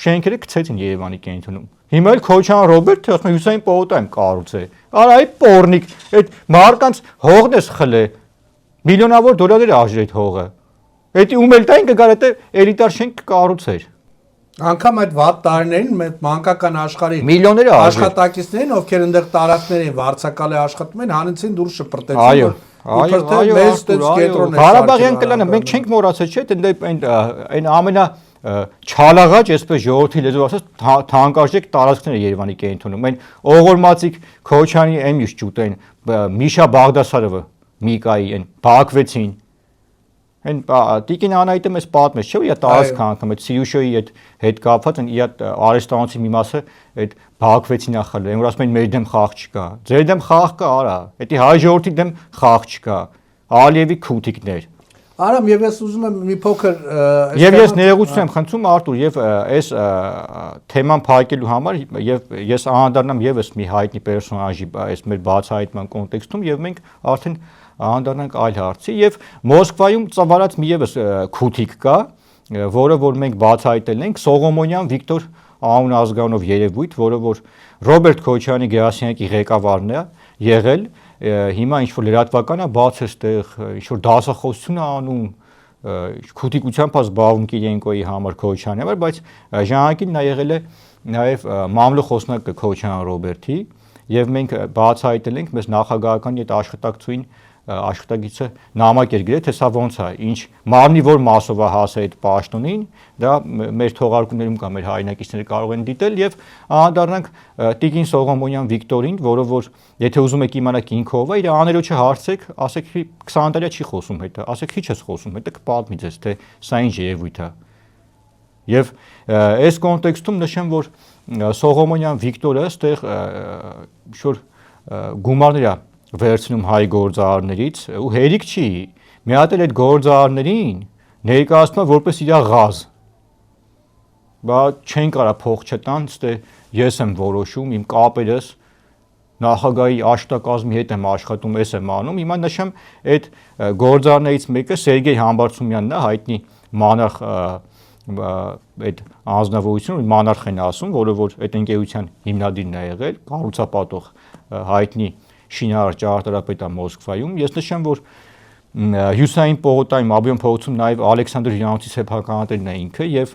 [SPEAKER 2] Շենքերը գցեցին Երևանի կենտրոնում։ Հիմա էլ Քոչյան Ռոբերտը ասում է Հյուսեյն Պողոտայում կառուցել։ Արա այդ Պորնիկ, այդ մարկանց հողն էս խլե միլիոնավոր դոլարներ արժի այդ հողը։ Էդի ում էլ տային կգար այդ էլիտար շենք կառուցեր։
[SPEAKER 1] Անկամ այդ վատ տարիներին մեր մանկական աշխարհի
[SPEAKER 2] միլիոններ
[SPEAKER 1] աշխատակիցներին, ովքեր այնտեղ տարածքներին վարձակալի աշխատում են, հանեցին դուրս շպրտեցին։
[SPEAKER 2] Այո, Ղարաբաղյան կլանը մենք չենք մոռացել, չէ՞, այն ամենա չալաղաճ, այսպես ժողովրդի լեզվով ասած, թանկարժեք տարածքները Երևանի կենտրոնում։ Այն Օղորմածիկ Քոչյանի էմիշ ճուտեն, Միշա Բաղդասարովը, Միկայի այն բակվեցին։ Այն Տիկին Անահիտը մեզ պատմեց, չէ՞ որ իր տարածք անգամ այդ Սիրուշոյի հետ կապված այն իր արեստանոցի մի մասը այդ բաղկվեցին ախալ։ Այն որ ասում են մեր դեմ խաղ չկա։ Ձեր դեմ խաղ կա, արա։ Դա հայ ժողովրդի դեմ խաղ չկա։ Ալիևի քութիկներ։
[SPEAKER 1] Արամ, եւ ես ուզում եմ մի փոքր
[SPEAKER 2] Եվ ես ներողություն եմ խնդրում Արտուր, եւ այս թեման փակելու համար եւ ես անդառնամ եւս մի հայտնի պերսոնաժի այս մեր բացահայտման կոնտեքստում եւ մենք արդեն անդառնանք այլ հարցի եւ Մոսկվայում ծավալած մի եւս քութիկ կա, որը որ մենք բացահայտել ենք Սողոմոնյան Վիկտոր անուն ազգանով երևույթ, որը որ Ռոբերտ Քոչարյանի գրասենյակի ղեկավարն է եղել, հիմա ինչ որ լրատվական է բաց էստեղ, ինչ որ դասախոսություն է անում, քութիկությամբ է զբաղվում Կիրենկոյի համար Քոչարյանի համար, բայց ժամանակին նա եղել է նաև մամլո խոսնակը Քոչարյան Ռոբերտի եւ մենք բացահայտել ենք մեզ նախագահական այդ աշխատակցային աշխատագիծը նամակ էր գրել, թե սա ոնց է, ինչ մարմնի որ մասով է հասել այդ պաշտոնին, դա մեր թողարկումներում կա, մեր հայրենակիցները կարող են դիտել եւ անդառնանք Տիկին Սողոմոնյան Վիկտորին, որը որ եթե ուզում եք իմանալ ինքով է, իր աներոջը հարցեք, ասեք 20 տարի չի խոսում հետը, ասեք քիչ ես խոսում, հետը կպատմի ձեզ, թե սա ինչ երևույթ է։ Եվ այս կոնտեքստում նշեմ, որ Սողոմոնյան Վիկտորը այստեղ շուտ գումարներ է վերցնում հայ գործարարներից ու հերիք չի մի հատ էլ այդ գործարարներին ներկայացնում որպես իր ղազ բա չեն կարա փող չտան ստե ես եմ որոշում իմ կապերս նախագահի աշտակազմի հետ եմ աշխատում ես եմ անում հիմա նշեմ այդ գործարարներից մեկը Սերգեյ Համբարձումյանն է հայտնի մանարխ այդ անձնավորությունը մանարխ են ասում որը որ այդ ընկերության հիմնադիրն է եղել կառուցապատող հայտնի շինարար ճարտարապետ է Մոսկվայում ես նշեմ որ Հյուսային պողոտայում Աբիոն փողոցում նաև Ալեքսանդր Հյուրանոցի սեփականատերն է ինքը եւ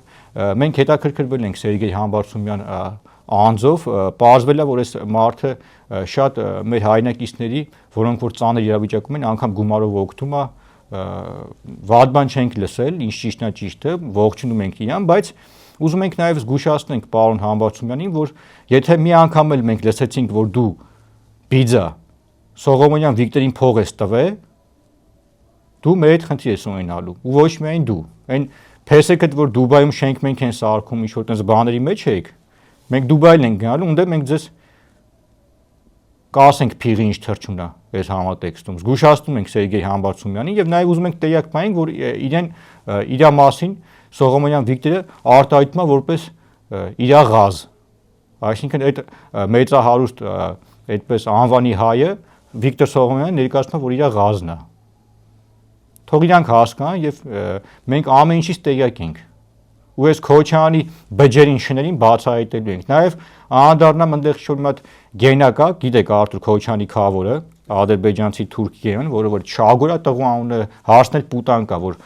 [SPEAKER 2] մենք հետաքրքրվել ենք Սերգեյ Համբարձումյան անձով պարզվել է որ այս մարդը շատ մեր հայրենակիցների որոնք որ ծանր իրավիճակում են անգամ գումարով օգնում է վատ բան չենք լսել ինչ ճիշտն է ճիշտը ողջունում ենք իրան բայց ուզում ենք նաև զգուշացնենք պարոն Համբարձումյանին որ եթե մի անգամ էլ մենք լսեցինք որ դու բիձա Սողոմոնյան Վիկտորին փող ես տվել դու մեր հետ խնդիր ես ունենալու ու ոչ միայն դու այն փեսեքդ որ Դուբայում շենք մենք են սարքում ինչ որ տես բաների մեջ եք մենք Դուբայել ենք գնալու ունդե մենք ձեզ կասենք փիղի ինչ թրջունն է այս համատեքստում զգուշացնում ենք Սերգեյ Համբարձումյանին եւ նաեւ ուզում ենք տեղյակ տանենք որ իրեն իր մասին Սողոմոնյան Վիկտորը արտահայտում է որպես իր ղազ այսինքն այդ մեծահարուստ այդպես անվանի հայը Վիկտոր Սողոմոնյանը ներկայացնում որ իր ղազն է թող իրանք հասկանան եւ մենք ամեն ինչից տեղյակ ենք ու այս Քոչարյանի բջերին շներին բացահայտելու ենք նաեւ անդառնամ այնտեղ շուտ մի հատ գենա կա գիտեք Արտուր Քոչարյանի քավորը ադրբեջանցի թուրք գեն որը որ Չագորա տղու անունը հարցնել պուտան կա որ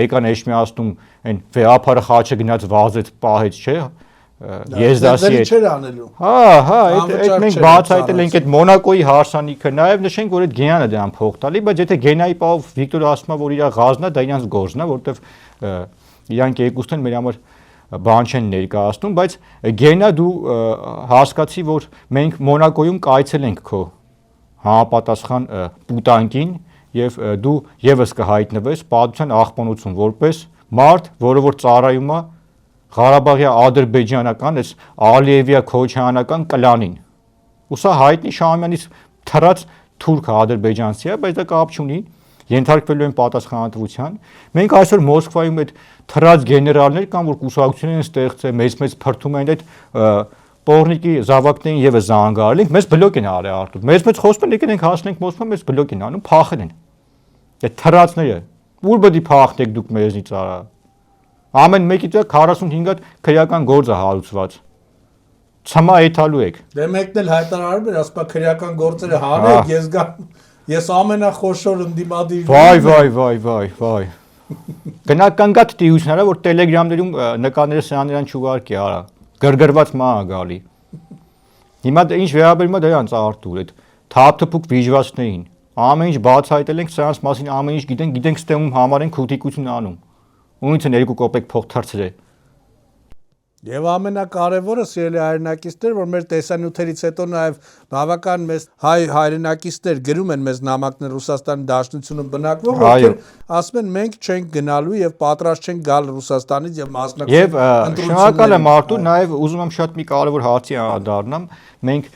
[SPEAKER 2] եկան էշմիաստում այն վեհապարը խաչը գնաց վազեց պահեց չէ Եզդասի
[SPEAKER 1] չէր անելու
[SPEAKER 2] հա այդ մենք բացահայտել ենք այդ Մոնակոյի հարսանիքը նաև նշենք որ այդ Գենանը դրան փող տալի բայց եթե Գենայի պահով Վիկտորը ասում է որ իր ղազն է դա իրանց գործն է որովհետև իրանք երկուսն են մեր համար բան չեն ներկայացնում բայց Գենա դու հասկացի որ մենք Մոնակոյում կայցել ենք քո համապատասխան պուտանկին եւ դու եւս կհայտնվես պատմության աղբոնություն որպես մարդ որը որ ծառայում է Ղարաբաղյա ադրբեջանական այս Ալիևյա քոչարյանական կլանին։ Ու սա հայտնի Շահումյանից թռած թուրք ադրբեջանցի է, բայց դա կապ չունի, ենթարկվելու են պատասխանատվության։ Մենք այսօր Մոսկվայում այդ թռած գեներալներ կան, որ կուսակցություն են ստեղծել, մեծ փրթում են այդ Պորնիկի զավակներին եւս զանգարել ենք, մեզ բլոկ են արել Արտուր։ Մեծ խոսում են, եկել ենք հասնենք Մոսկվա, մեզ բլոկ են անում, փախել են։ Այդ թռածները, ուր պետք է փախնեք դուք մեզնից արա։ Ամեն մեկից 45 հատ քրեական գործ է հարուցված։ Ցամա էթալու եք։
[SPEAKER 1] Դե մեկն էլ հայտարարում էր, ասպա քրեական գործերը հանեք, ես գամ, ես ամենախոշոր ընդդիմադիր։
[SPEAKER 2] Վայ։ Գնական գա տիությունները, որ Telegram-ներում նկարները սրաներան չուղարկի, արա։ Գրգռված մա գալի։ Հիմա ինչ վերաբերում է դրանց Արտուր, այդ թափթփուկ վիժվածներին։ Ամեն ինչ բացահայտել ենք, սրանց մասին ամեն ինչ գիտենք ստեղում համար են քրիտիկություն անում։ Ունից են 2 կոպեկ փող թրցրել։
[SPEAKER 1] Եվ ամենակարևորը սիրելի հայրենակիցներ, որ մեր տեսանյութերից հետո նաև բավական մեծ հայ հայրենակիցներ գրում են մեզ նամակներ Ռուսաստանի Դաշնությունում բնակվող, ովքեր ասում են մենք չենք գնալու եւ պատրաստ չենք գալ Ռուսաստանից եւ մասնակցել
[SPEAKER 2] Եվ շնորհակալ եմ Արտուր, նաև ուզում եմ շատ մի կարևոր հարցի անդառնամ, մենք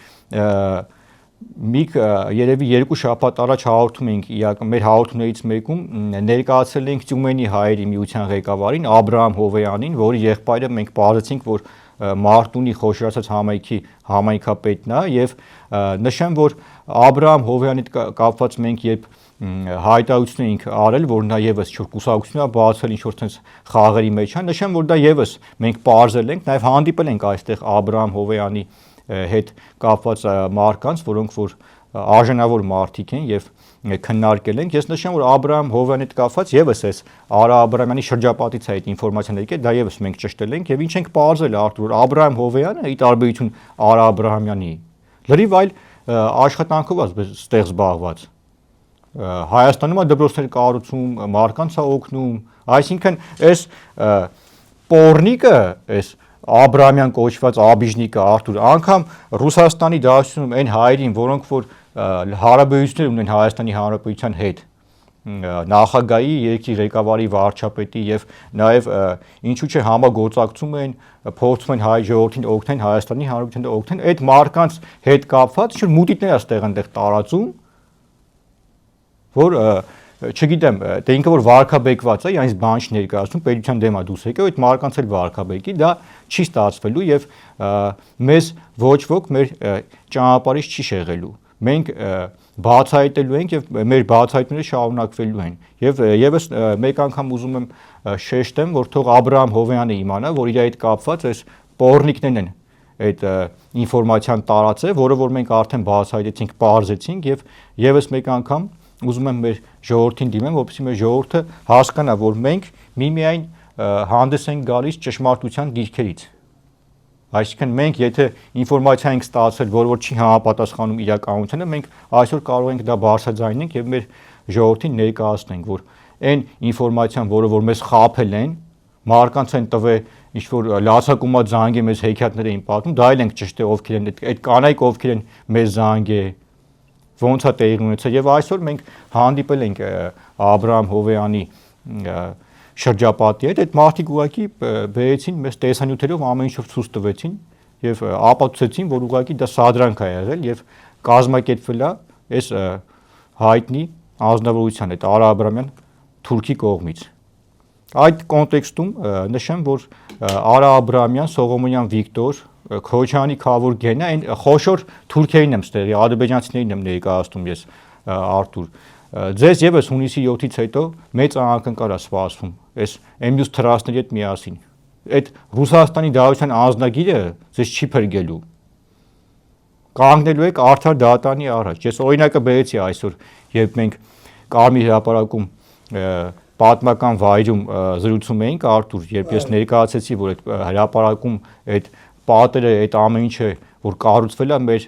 [SPEAKER 2] երևի 2 շաբաթ առաջ հաղորդում էինք մեր հաղորդումներից մեկում ներկայացրել ենք Տյումենի հայերի միության ղեկավարին Աբրահամ Հովեյանին, որի եղբայրը մենք բացեցինք, որ Մարտունի խոշորացած համայնքի համայնքապետն է եւ նշեմ, որ Աբրահամ Հովեյանի կապված մենք երբ հայտարարություն էինք արել, որ նա եւս ինչ-որ կուսակցություն է բացել, ինչ-որ sense խաղերի մեջ է, նշեմ, որ դա եւս մենք բարձել ենք, նաեւ հանդիպել ենք այստեղ Աբրահամ Հովեյանի հետ կապված մարդկանց, որոնք որ արժանավոր մարդիկ են եւ քննարկել ենք։ Ես նշեմ, որ Աբրահամ Հովեյանի հետ կապված եւս էս Արա Աբրահամյանի շրջապատից այդ ինֆորմացիան եկել, դա եւս մենք ճշտել ենք եւ ինչ ենք բարձել Արտուր, որ Աբրահամ Հովեյանը ի տարբերություն Արա Աբրահամյանի լրիվ այլ աշխատանքով է ստեղ զբաղված։ Հայաստանում է դպրոցներ կառուցում, մարդկանց է օգնում, այսինքն այս պորնիկը, այս Աբրահամյան կոչված աբիժնիկը Արտուր, անգամ Ռուսաստանի Դաշնությունում այն հայերին, որոնք որ հարաբերություններ ունեն Հայաստանի Հանրապետության հետ, նախագահի, երկրի ղեկավարի, վարչապետի եւ նաեւ ինչու՞ չէ համագործակցում են, փորձում են հայ ժողովրդին օգնեն, Հայաստանի Հանրապետությանը օգնեն, այդ մարդկանց հետ կապված ինչ-որ մուտիտներ է ստեղ այնտեղ տարածում, որ չգիտեմ, դե ինքը որ վարկաբեկված է, այնց բան չներկայացնում, պետության դեմ է դուրս եկել, այդ մարդկանց էլ վարկաբեկի, դա չի ստացվելու եւ մեզ ոչ ոք մեր ճանապարհից չի շեղելու։ Մենք բացահայտելու ենք եւ մեր բացահայտումները շարունակվելու են։ Եվ եւս մեկ անգամ ուզում եմ շեշտեմ, որ թող Աբրահամ Հովեյանը իմանա, որ իր այդ կապված այս պորնիկներն են այդ ինֆորմացիան տարածել, որը որ մենք արդեն բացահայտեցինք, բարձեցինք եւ եւս մեկ անգամ ուզում եմ մեր ժողովրդին դիմեմ, որպեսզի մեր ժողովուրդը հասկանա, որ մենք միմիայն հանդես ենք գալիս ճշմարտության դիրքերից։ Այսինքն մենք եթե ինֆորմացիա ենք ստացել, որ չի համապատասխանում իրականությանը, մենք այսօր կարող ենք դա բարձրաձայնենք եւ մեր ժողովրդին ներկայացնենք, որ այն ինֆորմացիան, որը որ մեզ խաբել են, մարդկանց են տվել ինչ որ լացակումա զանգ է մեզ հեքիաթներ էին պատմում, դա էլ ենք ճշտել ովքեր են այդ կանայք ովքեր են մեզ զանգ է ոնց է տեղի ունեցել եւ այսօր մենք հանդիպել ենք Աբրահամ Հովեյանի շրջապատի հետ, այդ մարդիկ ուղղակի բերեցին մեզ տեսանյութերով ամեն ինչով ցույց տվեցին եւ ապացուցեցին, որ ուղղակի դա սադրանք է եղել եւ կազմակերպվել է այս հայտնի անձնավորության այդ Արա Աբրահամյան Թուրքի կողմից։ Այդ կոնտեքստում նշեմ, որ Արա Աբրահամյան, Սողոմոնյան Վիկտոր, Քոչյանի Քավոր Գենա, այն խոշոր թուրքերին եմ ստեղի, ադրբեջանցիներին եմ ներկայացնում ես Արտուր։ Ձեզ եւս հունիսի 7-ից հետո մեծ անակնկալ է սպասվում, այս մյուս թրասների հետ միասին։ Այդ Ռուսաստանի Դաշնության անձնագիրը ձեզ չի փրկելու։ Կանգնելու եք արդար դատանի առաջ։ Ես օրինակը բերեցի այսօր, երբ մենք Կարմիր հրապարակում պատմական վայրում զրուցում էինք Արտուր, երբ ես ներկայացեցի, որ այդ հրապարակում այդ պատերը, այդ ամեն ինչը, որ կառուցվել է, մեր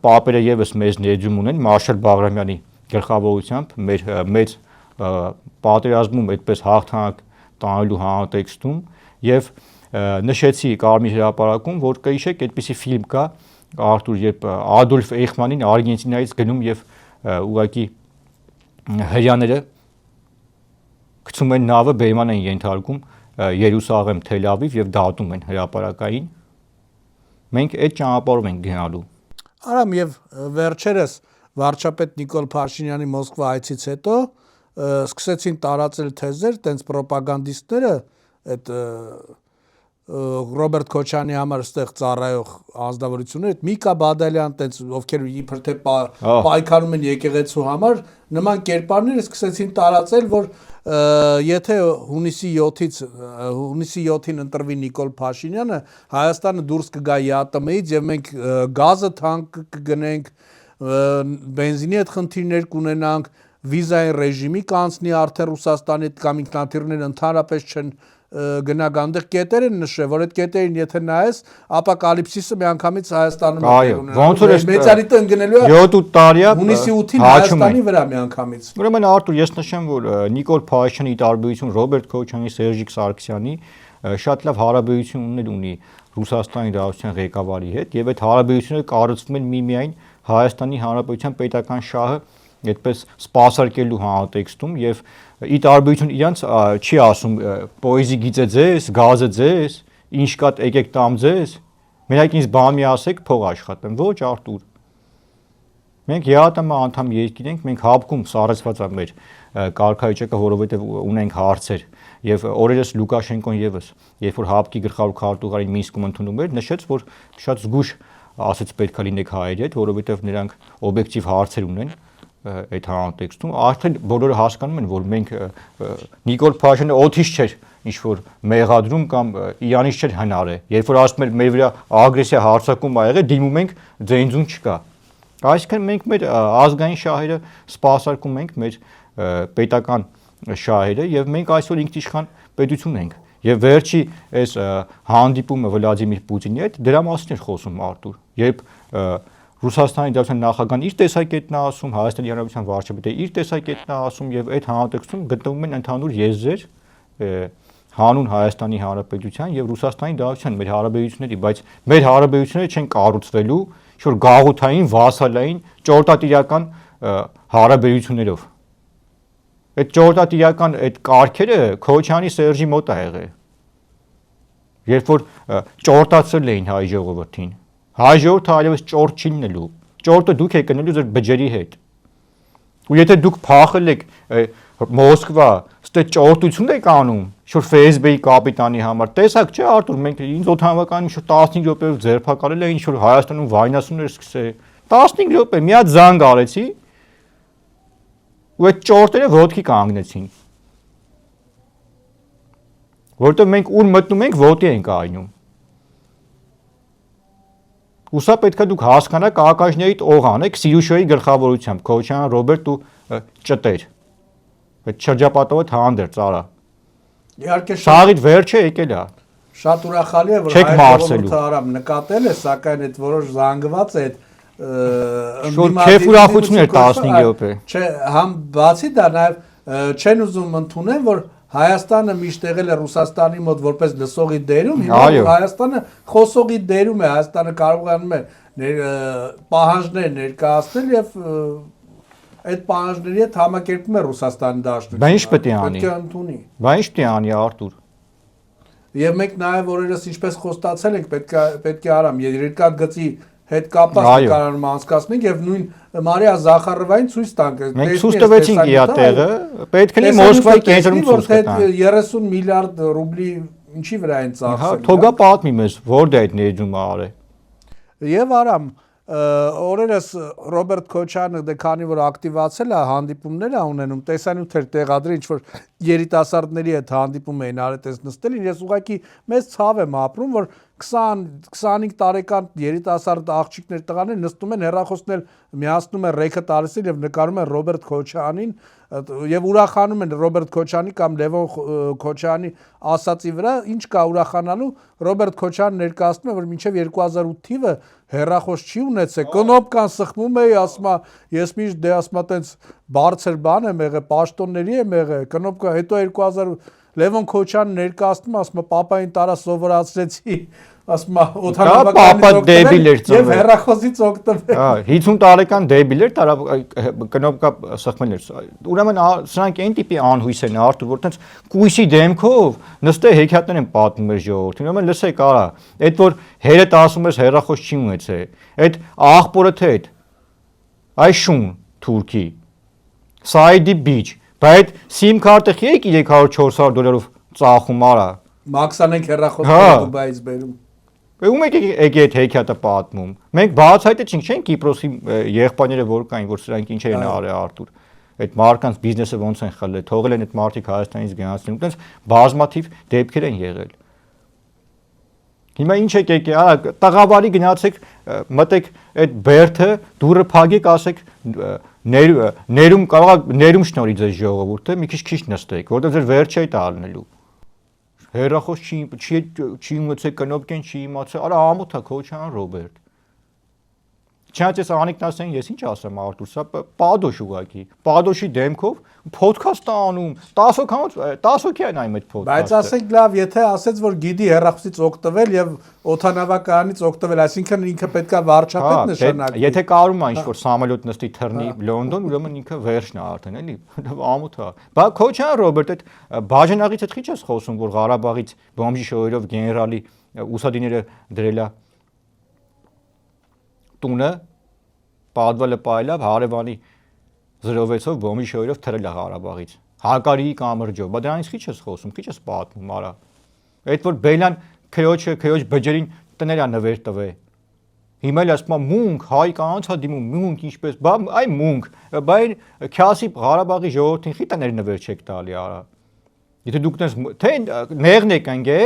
[SPEAKER 2] պապերը եւս մեզ ներդրում ունեն Մարշալ Բաղրամյանի գլխավորությամբ, մեր մեծ պատերազմում այդպես հաղթանակ տանելու համատեքստում եւ նշեցի Կարմիր հրապարակում, որ կհիշեք, այդպիսի ֆիլմ կա Արտուր, երբ Ադոլֆ Էյխմանին Արգենտինայից գնում եւ ուղղակի հրյաները գցում են նավը, բերման են ենթարկում Երուսաղեմ, Թել Ավիվ եւ դատում են հրապարակային։ Մենք այդ ճանապարհով ենք գնալու։
[SPEAKER 1] Արամ եւ վերջերս վարչապետ Նիկոլ Փաշինյանի Մոսկվա այցից հետո սկսեցին տարածել թեզեր, տենց ռոպագանդիստները այդ Ռոբերտ Քոչյանի համար ստեղ ծառայող ազնվորություններ, Միկա Բադալյան, տենց ովքեր իբր թե պայքարում են եկեղեցու համար, նման կերպարները սկսեցին տարածել, որ եթե հունիսի 7-ին ընտրվի Նիկոլ Փաշինյանը, Հայաստանը դուրս կգա ԵԱՏՄ-ից եւ մենք գազը թանկ կգնենք, բենզինի հետ խնդիրներ կունենանք, վիզային ռեժիմի կանցնի արդեն Ռուսաստանի հետ կամ ինքնաթիռները ընդհանրապես չեն գնա գանդեղ կետեր են նշել, որ այդ կետերին եթե նայես, ապոկալիպսիսը միանգամից Հայաստանում
[SPEAKER 2] է ունենալու։ Ոնց որ
[SPEAKER 1] մեծարիտը ընկնելու է
[SPEAKER 2] 7-8 տարի է
[SPEAKER 1] հունիսի 8-ին Հայաստանի վրա միանգամից։
[SPEAKER 2] Ուրեմն Արտուր, ես նշեմ, որ Նիկոլ Փաշինյանի տարբերություն Ռոբերտ Քոչյանի, Սերժիկ Սարգսյանի շատ լավ հարաբերություններ ունի Ռուսաստանի Դաշնության ղեկավարի հետ եւ այդ հարաբերությունները կառուցվում են միմիայն Հայաստանի Հանրապետության պետական շահը այդպես սպասարկելու համատեքստում եւ ի տարբերություն իրանց չի ասում պոեզի գիծե ձեզ, գազը ձեզ, ինչ կա եկեք տամ ձեզ, մենակ ինձ բան մի ասեք, փող աշխատեմ, ոչ Արտուր։ Մենք ԵԱՏՄ անդամ երկիր ենք, մենք հապկում սառեցված է մեր կարգավիճակը, որովհետև ունենք հարցեր եւ օրերս Լուկաշենկոն եւս, երբ որ հապկի գլխավոր քարտուղարին Մինսկում ընդունում էր, նշեց, որ շատ զգուշ ասեց պետքա լինեք հայերի հետ, որովհետև նրանք օբյեկտիվ հարցեր ունեն այդ համատեքստում, արդեն բոլորը հասկանում են, որ մենք Նիկոլ Փաշինյանը օթիշ չէր ինչ որ մեղադրում կամ իրանից չէր հնարը, երբ որ ասում են մեր վրա ագրեսիա հարձակում ա եղել, դիմում ենք ձենձուն չկա։ Այսինքն մենք մեր ազգային շահերը սպասարկում ենք մեր պետական շահերը եւ մենք այսօր ինքնիշխան պետություն ենք եւ վերջի այս հանդիպումը Վլադիմիր Պուտինի հետ դրա մասին էր խոսում Արտուր, երբ Ռուսաստանի Դաշնության նախագահան իր տեսակետն է ասում, Հայաստանի Հանրապետության վարչապետը իր տեսակետն է ասում եւ այդ համատեքստում գտնվում են ընդհանուր եզրեր հանուն Հայաստանի Հանրապետության եւ Ռուսաստանի Դաշնության մեր հարաբերությունների, բայց մեր հարաբերությունները չեն կառուցվելու ինչ-որ գաղութային, վասալային, ճորտատիրական հարաբերություններով։ Այդ ճորտատիրական այդ կարգերը Քոչյանի Սերժի մոտ է եղել։ Երբ որ ճորտացել էին հայ ժողովրդին, հայ ժողովուրդը այլևս ճորտ չի լինելու, ճորտը դուք եք կնելու ձեր բջերի հետ։ Ու եթե դուք փախել եք Մոսկվա, ստե ճորտություն եք անում, շուտ Facebook-ի կապիտանի համար, տեսակ չէ Արտուր, մենք ինձ օդանավականում շուտ 15 րոպեով ձերբակալել էին, ինչ-որ Հայաստանում վայնասուններ սկսել, 15 րոպե, մի հատ զանգ արեցի, ու այդ ճորտերը ոտքի կանգնեցին։ Որտեղ մենք ուր մտնում ենք, ոտի ենք այնում։ Ուսա պետքա դուք հասկանաք ակաժներից օղանեք Սիրուշոյի գլխավորությամբ, Քոչյան Ռոբերտ ու ճտեր։ Այդ շրջապատովը հանդեր ծարա։
[SPEAKER 1] Իհարկե
[SPEAKER 2] Շաղիդ վերջը եկել է։
[SPEAKER 1] Շատ ուրախալի է, որ հայ արամ նկատել է, սակայն այդ որոշ զանգված է
[SPEAKER 2] Շուտ քեֆ ուրախություն էր 15 րոպե։
[SPEAKER 1] Չէ, համ բացի դա նաև չեն ուզում ընդունել, որ Հայաստանը միշտ եղել է Ռուսաստանի մոտ որպես լսողի դերում, հիմա Հայաստանը խոսողի դերում է, Հայաստանը կարողանում է պահանջներ ներկայացնել եւ այդ պահանջների հետ համակերպում է Ռուսաստանի Դաշնությունը։
[SPEAKER 2] Բա ինչ պետք է անի։
[SPEAKER 1] Պետք է ընդունի։
[SPEAKER 2] Բա ինչ պետք է անի Արտուր։
[SPEAKER 1] Եվ մենք նաև օրերս ինչպես խոստացել ենք, պետք է արամ երկաթ գծի հետ կապված նկարարում անցկացնենք եւ նույն Մարիա Զախարովային ցույց տանք։
[SPEAKER 2] Մենք ցույց տվեցինք իր տեղը, պետք է Մոսկվայի կենտրոնում ցույց տանք։
[SPEAKER 1] 30 միլիարդ ռուբլի ինչի վրա են ծախսել։
[SPEAKER 2] Հա, թողա պատմի մեզ, որտե այդ ներդրումը արել։
[SPEAKER 1] Եվ արամ օրերս Ռոբերտ Քոչյանը դե քանի որ ակտիվացել է հանդիպումներ է ունենում, տեսանյութեր տեղադրի ինչ որ երիտասարդների հետ հանդիպում էին արետես նստելին, ես ուղղակի մեծ ցավ եմ ապրում, որ 20-25 տարեկան երիտասարդ աղջիկներ տղաներ նստում են հեռախոսներ միացնում են ռեքը տալիս եւ նկարում են Ռոբերտ Քոչյանին եւ ուրախանում են Ռոբերտ Քոչյանի կամ Լևոն Քոչյանի ասացի վրա, ինչ կա ուրախանալու, Ռոբերտ Քոչյանը ներկայացնում է, որ մինչեւ 2008 թիվը հեռախոս չի ունեցել, կնոպկան սխմում էի, ասում ես միշտ դե ասում տենց բարձր բան եմ եղել, պաշտոնների եմ եղել, կնոպկա հետո 2000 Լևոն Քոչյանը ներկայացնում, ասում պապային տարա սովորացրեցի, ասում օթանավականից
[SPEAKER 2] դեբիլ էր ծնվել։
[SPEAKER 1] Եվ հեռախոսից օգտվել։
[SPEAKER 2] Հա, 50 տարեկան դեբիլ էր, տարա կնոպկա սխմել էր։ Ուրեմն սրանք այն տիպի անհույս են Արտուր, որ տենց կույսի դեմքով նստե հեքիաթներ են պատմում էր ժողովրդին։ Ուրեմն լսեք, արա, այդ որ հերդ ասում ես հեռախոս չի ունեցել, այդ աղբորը թե այդ այ շուն թուրքի Սայդի բիչ, բայց SIM քարտը խի եք $300-400 ծախում արա։
[SPEAKER 1] Մաքսանենք հեռախոսները Դուբայից բերում։
[SPEAKER 2] Ում եք այդ հեքիաթը պատմում։ Մենք բացահայտեցինք, չէ՞, Կիպրոսի եղբայրները որ կային, որ սրանք ինչ են արել Արտուր։ Այդ մարկանց բիզնեսը ոնց են խլել, թողել են այդ մարդիկ Հայաստանից գնացնելու, այդպես բազմաթիվ դեպքեր են եղել։ Հիմա ինչ եք եկել, արա տաղավարի գնացեք, մտեք այդ բերթը, դուրը փակեք, ասեք ներում կարող ներում շնորհի ձեզ ժողովուրդը, մի քիչ նստեք, որտեղ ձեր վերջը է տալնելու։ Հերախոս չի ունեցել կնոպկեն չի իմացել, արա ամոթա Քոչյան Ռոբերտ։ Չնայած ես Անիկն ասեն, ես ինչ ասեմ Արտուր, սա պադոշ ուղակի։ Պադոշի դեմքով ոդքաստ անում, 10 հոգի են այն այդ ոդքասթը։
[SPEAKER 1] Բայց ասենք լավ, եթե ասեց, որ գիդի հեռախոսից օգտվել եւ օթանավականից օգտվել, այսինքն ինքը պետքա վարչապետ նշանակվի։
[SPEAKER 2] Եթե կարում է ինչ-որ սամոլոտ նստի թռնի Լոնդոն, ուրեմն ինքը վերջն է արդեն, էլի, ամոթ է։ Բա քոչան Ռոբերտ, այդ բաժանաղից հետ քիչ ես խոսում, որ Ղարաբաղից բոմբի շոյերով գեներալի ուսադիները դրելա տունը պատվալը պայլավ հարևանի 06-ով բոմբի շոյերով թռել է Ղարաբաղից։ Հակարիի կամրջով, բա դրանից քիչ ես խոսում, քիչ ես պատմում, արա։ Այդ որ Բելյան քրոջ բջերին տներ է նվեր տվե։ Հիմա էլ ասում է մունք, հայ կանանց հա դիմում մունք ինչպես, բա այ մունք, բա այն քյասի Ղարաբաղի ժողովրդին խի տներ նվեր չեք տալի, արա։ Եթե դուք թե նեղն եք ընկե,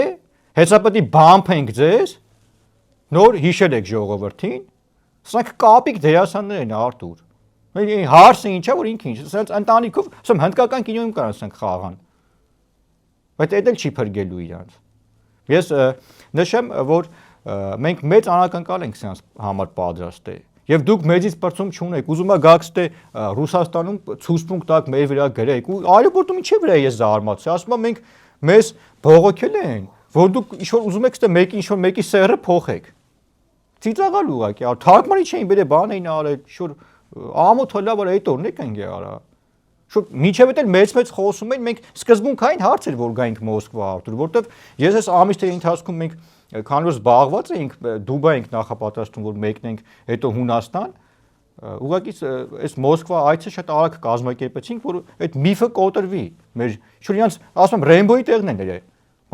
[SPEAKER 2] հեսապետի բամփ ենք ձեզ, նոր հիշել եք ժողովրդին, սրանք կապիկ դերասաններ են Արտուր։ Հարսը ինչա որ ինքը ինչ, ասած ընտանիքով, ասեմ հնդկական կինոյում կան ասենք խաղան։ Բայց դա էլ չի փրկելու իրանց։ Ես նշեմ, որ մենք մեծ անակնկալ ենք սրանց համար պատրաստ է։ Եվ դուք մեծից բարձում չունեք, ուզում եք գաք ստե Ռուսաստանում ցուսպունկտ տակ մեր վրա գրեք ու այլոպորտում ինչի վրա ես զարմացել, ասում եմ մենք մեզ բողոքել են, որ դուք ինչ որ ուզում եք ստե մեկի ինչ որ մեկի սերը փոխեք։ Ծիծաղալ ուղակի, թարգմանի չէին բերե բան էին արել, շուտ ամոթ լավ որ այդ օրն եք ընկե արա։ Շուտ միջև էլ մեծ խոսում են, մենք սկզբունքային հարց էր որ գայինք Մոսկվա Արտուր, որտեվ ես այս ամիսների ընթացքում մենք քանի որ զբաղված էինք, Դուբայ ենք նախապատրաստում որ մեկնենք, հետո Հունաստան, ուղղակի այս Մոսկվա այցը շատ արագ կազմակերպեցինք, որ այդ միֆը կոտրվի։ Մեր շուտ իրանց ասում եմ Ռեյնբոյի տեղն են դե։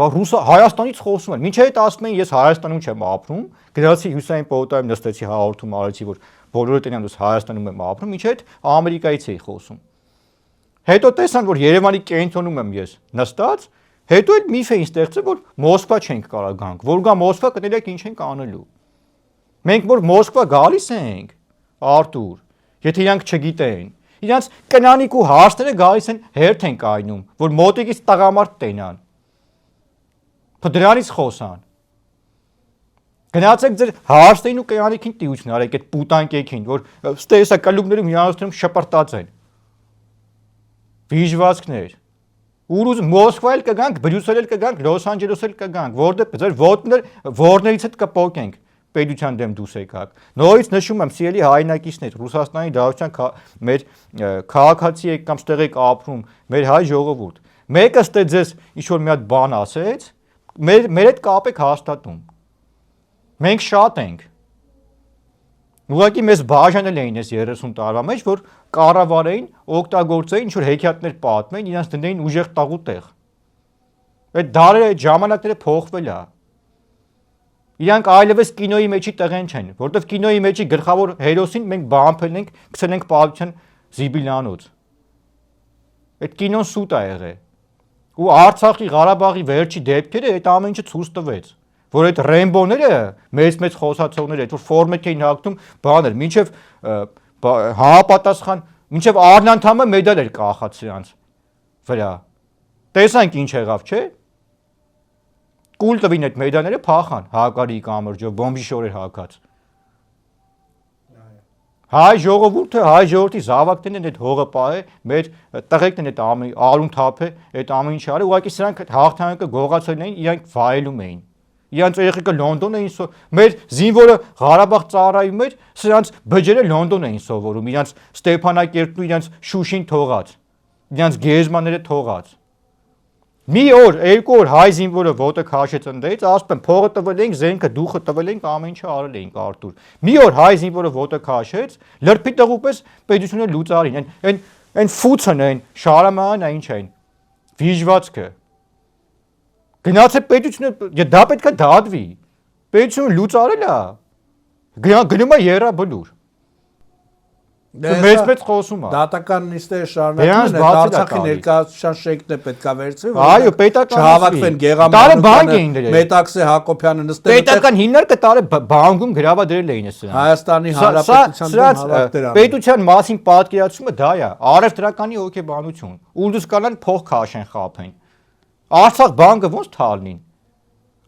[SPEAKER 2] Բա Հայաստանից խոսում են։ Մինչև այդ ասում են ես Հայաստանում չեմ ապրում, գնացի Հյուսային պողոտայում նստեցի հաղորդում արեցի որ բոլորը տենան դուս Հայաստանում եմ ապրում, մինչև այդ Ամերիկայից էի խոսում։ Հետո տեսան որ Երևանի կենտրոնում եմ ես նստած, հետո էլ միֆ էին ստեղծել որ Մոսկվա չենք կարա գանք, որ գա Մոսկվա կներեք ինչ ենք անելու։ Մենք որ Մոսկվա գալիս ենք, Արտուր, եթե իրանք չգիտեն, իրանք կնանիկ ու հարցները գալիս են հերթ են կայնում, որ մոտիկից տղամարդ տենան։ Դրանից խոսան։ Գնացեք ձեր հարստեին ու կյանքին տիություն արեք այդ պուտանկեքին, որ ստեսա կլուբներում հյուրանոցներում շպրտած են։ Վիժվածքներ։ Ուր Մոսկվա էլ կգանք, Բրյուսել էլ կգանք, Լոս Անջելես էլ կգանք, որտեղ ձեր ոտներից հետ կպոկենք, պետության դեմ դուս եկաք։ Նորից նշում եմ, սիրելի հայրենակիցներ, Ռուսաստանի Դաշնության մեր քաղաքացի եք կամ ստեղ եք ապրում, մեր հայ ժողովուրդ։ Մեկը ստե ձեզ ինչ որ մի հատ բան ասեց, մեր հետ կապ եք հաստատում։ Մենք շատ ենք։ Ուղղակի մեզ բաժանել էին այս 30 տարվա մեջ, որ կառավարեին, օգտագործեին, ինչ որ հեքիաթներ պատմեին, իրancs դնեին ուժեղ տաղուտեղ։ Այդ դարերը, այդ ժամանակները փոխվել է։ Իրանք այլևս կինոյի մեջի տղեն չեն, որովհետև կինոյի մեջի գլխավոր հերոսին մենք բամփել ենք, գցել ենք պատմության զիբիլանոց։ Այդ կինոն սուտ է եղել։ Ու Արցախի, Ղարաբաղի վերջի դեպքերը այդ ամեն ինչը ցույց տվեց, որ այդ ռեյնբոները, մեծ խոսացողները, այդ որ ֆորմետ էին հագնում, բաներ, մինչև համապատասխան, մինչև Արնանդամը մեդալ էր կախած նրանց վրա։ Տեսանք ինչ եղավ, չէ՞։ Կուլ տվին այդ մեդալները փախան Հակարիի կամրջով, բոմբի շորեր հակած։ Հայ ժողովրդի զավակներն են այդ հողը պահե, մեր տղեկն են այդ արուն թափե, այդ ամեն ինչ արել, ուղղակի սրանք հաղթանակը գողացել էին, իրանք վայելում էին։ Իրանց երեխեքը Լոնդոն էին, մեր զինվորը Ղարաբաղ ծառայում էր, սրանց բջերը Լոնդոն էին սովորում, իրանց Ստեփանակերտն ու իրանց Շուշին թողած, իրանց գեզմանները թողած։ Մի օր, երկու օր հայ զինվորը ոտը քաշեց ընդից, ասում եմ, փողը տվել ենք, զենքը դուխը տվել ենք, ամեն ինչը արել էինք Արտուր։ Մի օր հայ զինվորը ոտը քաշեց, լրբի տղուպես պետությունը լուծարին, այն ֆուցն են, շարամանն ինչ են, վիժվածքը։ Գնացե պետությունը, դա պետք է դատվի, պետությունը լուծարել է, գնում է եռաբլուր։ Մեծ խոսում է։
[SPEAKER 1] Դատական նիստերը շարունակվում են, Արցախի ներկայացության շենքն է պետքա վերցվի,
[SPEAKER 2] այո, պետական
[SPEAKER 1] չհավաքվեն Գեղամարյանը, Մետաքսե Հակոբյանը նստեն։
[SPEAKER 2] Պետական հիմնարկը տարե բանկում գրավադրել էին սրանք։
[SPEAKER 1] Հայաստանի Հանրապետության դեմ հավաքներ անում։
[SPEAKER 2] Պետության մասին պատկերացումը դա է, առևտրականի հոգեբանություն, ու դուս կանան փող քաշեն խափեն։ Արցախ բանկը ոնց թալնին։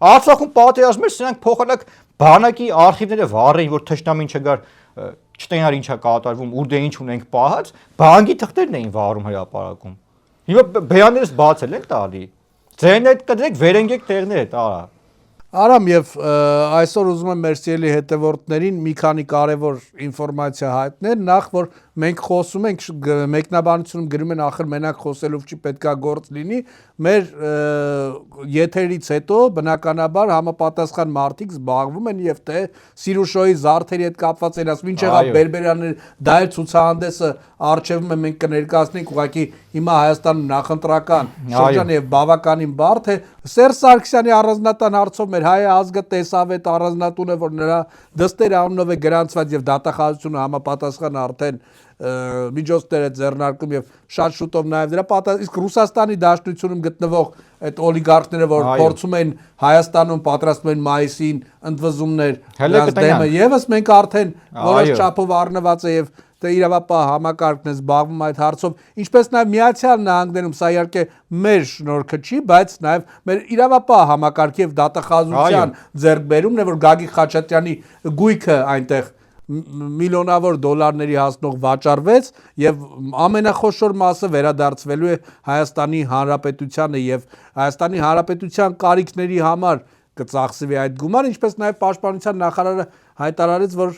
[SPEAKER 2] Արցախում պատերազմներ սրանք փոխանակ բանակի արխիվները վառեին, որ թշնամին չգար չտենար ինչա կատարվում, ուր դե ինչ ունենք պահած, բանկի թղթերն էին վարում հրապարակում։ Հիմա բերաներս բացել են տալի։ Ձերն այդ կդրեք վերենգեք տեղներ հետ, արա։
[SPEAKER 1] Արամ եւ այսօր ուզում եմ մեր սիրելի հետևորդներին մի քանի կարևոր ինֆորմացիա հայտնել, նախ որ մենք խոսում ենք մեկնաբանությունում գրում են ախր մենակ խոսելով չի պետքա գործ լինի, մեր եթերից հետո բնականաբար համապատասխան մարդիկ զբաղվում են եւ թե Սիրուշոյի զարդերի հետ կապված են ասում, ինչ եղավ բերբերաններ, դա էլ ցուցահանդեսը արժևում է մենք կներկայացնենք ուղղակի հիմա Հայաստանում նախընտրական շրջան եւ բավականին բարդ է Սերժ Սարգսյանի առանձնատան հարցով մեր հայ ազգը տեսավետ առանձնատուն է որ նրա դստեր անունով է գրանցված եւ դատախազությունը համապատասխան արդեն միջոցներ է ձեռնարկում եւ շատ շուտով նաեւ դրա իսկ Ռուսաստանի Դաշնությունում գտնվող այդ օլիգարխները որ փորձում են Հայաստանում պատրաստում են մայիսին ընդվզումներ դրանց դեմը եւս մենք արդեն որոշ չափով առնված է եւ դե իրավապահ համակարգն է զբաղվում այդ հարցով ինչպես նաեւ Միացյալ Նահանգներում սա իհարկե մեր շնորհքը չի բայց նաեւ մեր իրավապահ համակարգի եւ դատախազության ձեռքբերումն է որ Գագիկ Խաչատրյանի գույքը այնտեղ միլիոնավոր դոլարների հասնող վաճառվեց եւ ամենախոշոր մասը վերադարձվելու է Հայաստանի Հանրապետությանը եւ Հայաստանի Հանրապետության կարիքների համար կծախսվի այդ գումարը, ինչպես նաև Պաշտպանության նախարարը հայտարարեց, որ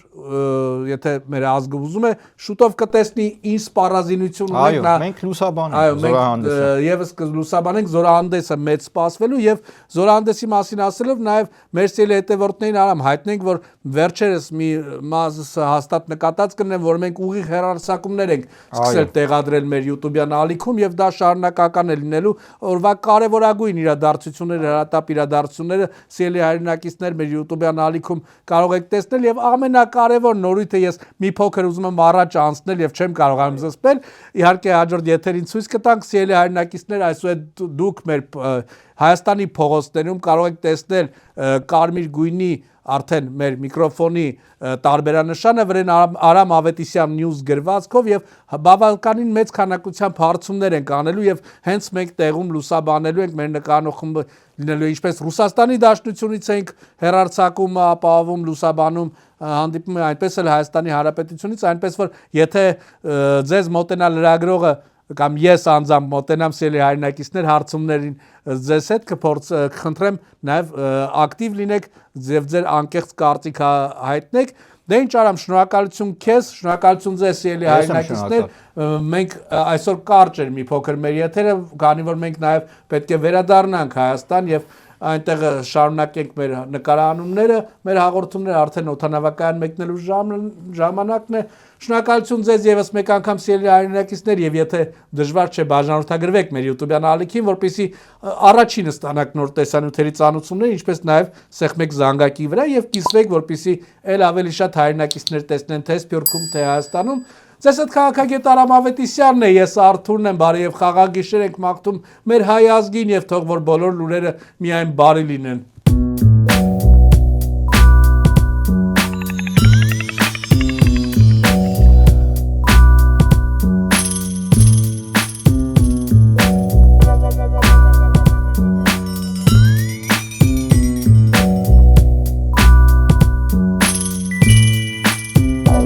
[SPEAKER 1] եթե մեր ազգը ուզում է, շուտով կտեսնի ինչ սպառազինություն ունենք նա։
[SPEAKER 2] Մենք լուսաբանենք զորահանդեսը։
[SPEAKER 1] Եվս կլուսաբանենք զորահանդեսը մեծ սպասվելու եւ զորահանդեսի մասին ասելով նաև մեր սիրելի հետևորդներին արամ հայտնենք, որ վերջերս մի մասը հաստատ նկատած կնեմ, որ մենք ուղիղ հեռարձակումներ ենք սկսել տեղադրել մեր YouTube-յան ալիքում եւ դա շարունակական է լինելու օրվա կարևորագույն իրադարձությունները, հրատապ իրադարձությունները սիրելի հայրենակիցներ մեր YouTube-յան ալիքում կարող եք տեսնել եւ ամենակարևոր նորույթը ես մի փոքր ուզում եմ առաջ անցնել եւ չեմ կարողանում զսպել իհարկե հաջորդ եթերին ցույց կտանք սիրելի հայրենակիցներ այսօր դուք մեր Հայաստանի փողոցներում կարող եք տեսնել կարմիր գույնի արդեն մեր միկրոֆոնի տարբերանշանը վրան Արամ Ավետիսյան News գրվածքով եւ բավականին մեծ քանակությամբ հարցումներ ենք անելու եւ հենց մենք տեղում լուսաբանելու ենք մեր նկարանող խումբը լինելու ինչպես Ռուսաստանի Դաշնությունից ենք հերարցակումը ապահովում լուսաբանում հանդիպում է այնպես էլ Հայաստանի Հանրապետությունից այնպես որ եթե ձեզ մոտենա լրագրողը կամ ես անձամբ մոտենամ սիրելի հայրենակիցներ հարցումներին ձեզ հետ կխնդրեմ նաև ակտիվ լինեք եւ ձեր անկեղծ կարծիքը հայտնեք դե ինչ արամ շնորհակալություն քեզ շնորհակալություն ձեզ սիրելի հայրենակիցներ մենք այսօր կարճ էր մի փոքր մեր եթերը քանի որ մենք նաև պետք է վերադառնանք Հայաստան եւ այնտեղ շարունակենք մեր նկարանումները, մեր հաղորդումները արդեն օդանավակայան մեկնելու ժամանակն է։ Շնորհակալություն ձեզ եւս մեկ անգամ սիրելի հայրենակիցներ եւ եթե դժվար չէ բաժանորդագրվեք մեր YouTube-յան ալիքին, որպեսզի առաջինը ստանաք նոր տեսանյութերի ծանոթություններ, ինչպես նաեւ սեղմեք զանգակի վրա եւ կիսվեք, որպեսզի ել ավելի շատ հայրենակիցներ տեսնեն թե Սփյուռքում, թե Հայաստանում։ Ձեզ հետ քաղաքագետ Արամ Ավետիսյանն է, ես Արթուրն եմ, բարի եւ խաղաղ գիշեր ենք մաղթում մեր հայ ազգին եւ թող որ բոլոր լուրերը միայն բարի լինեն։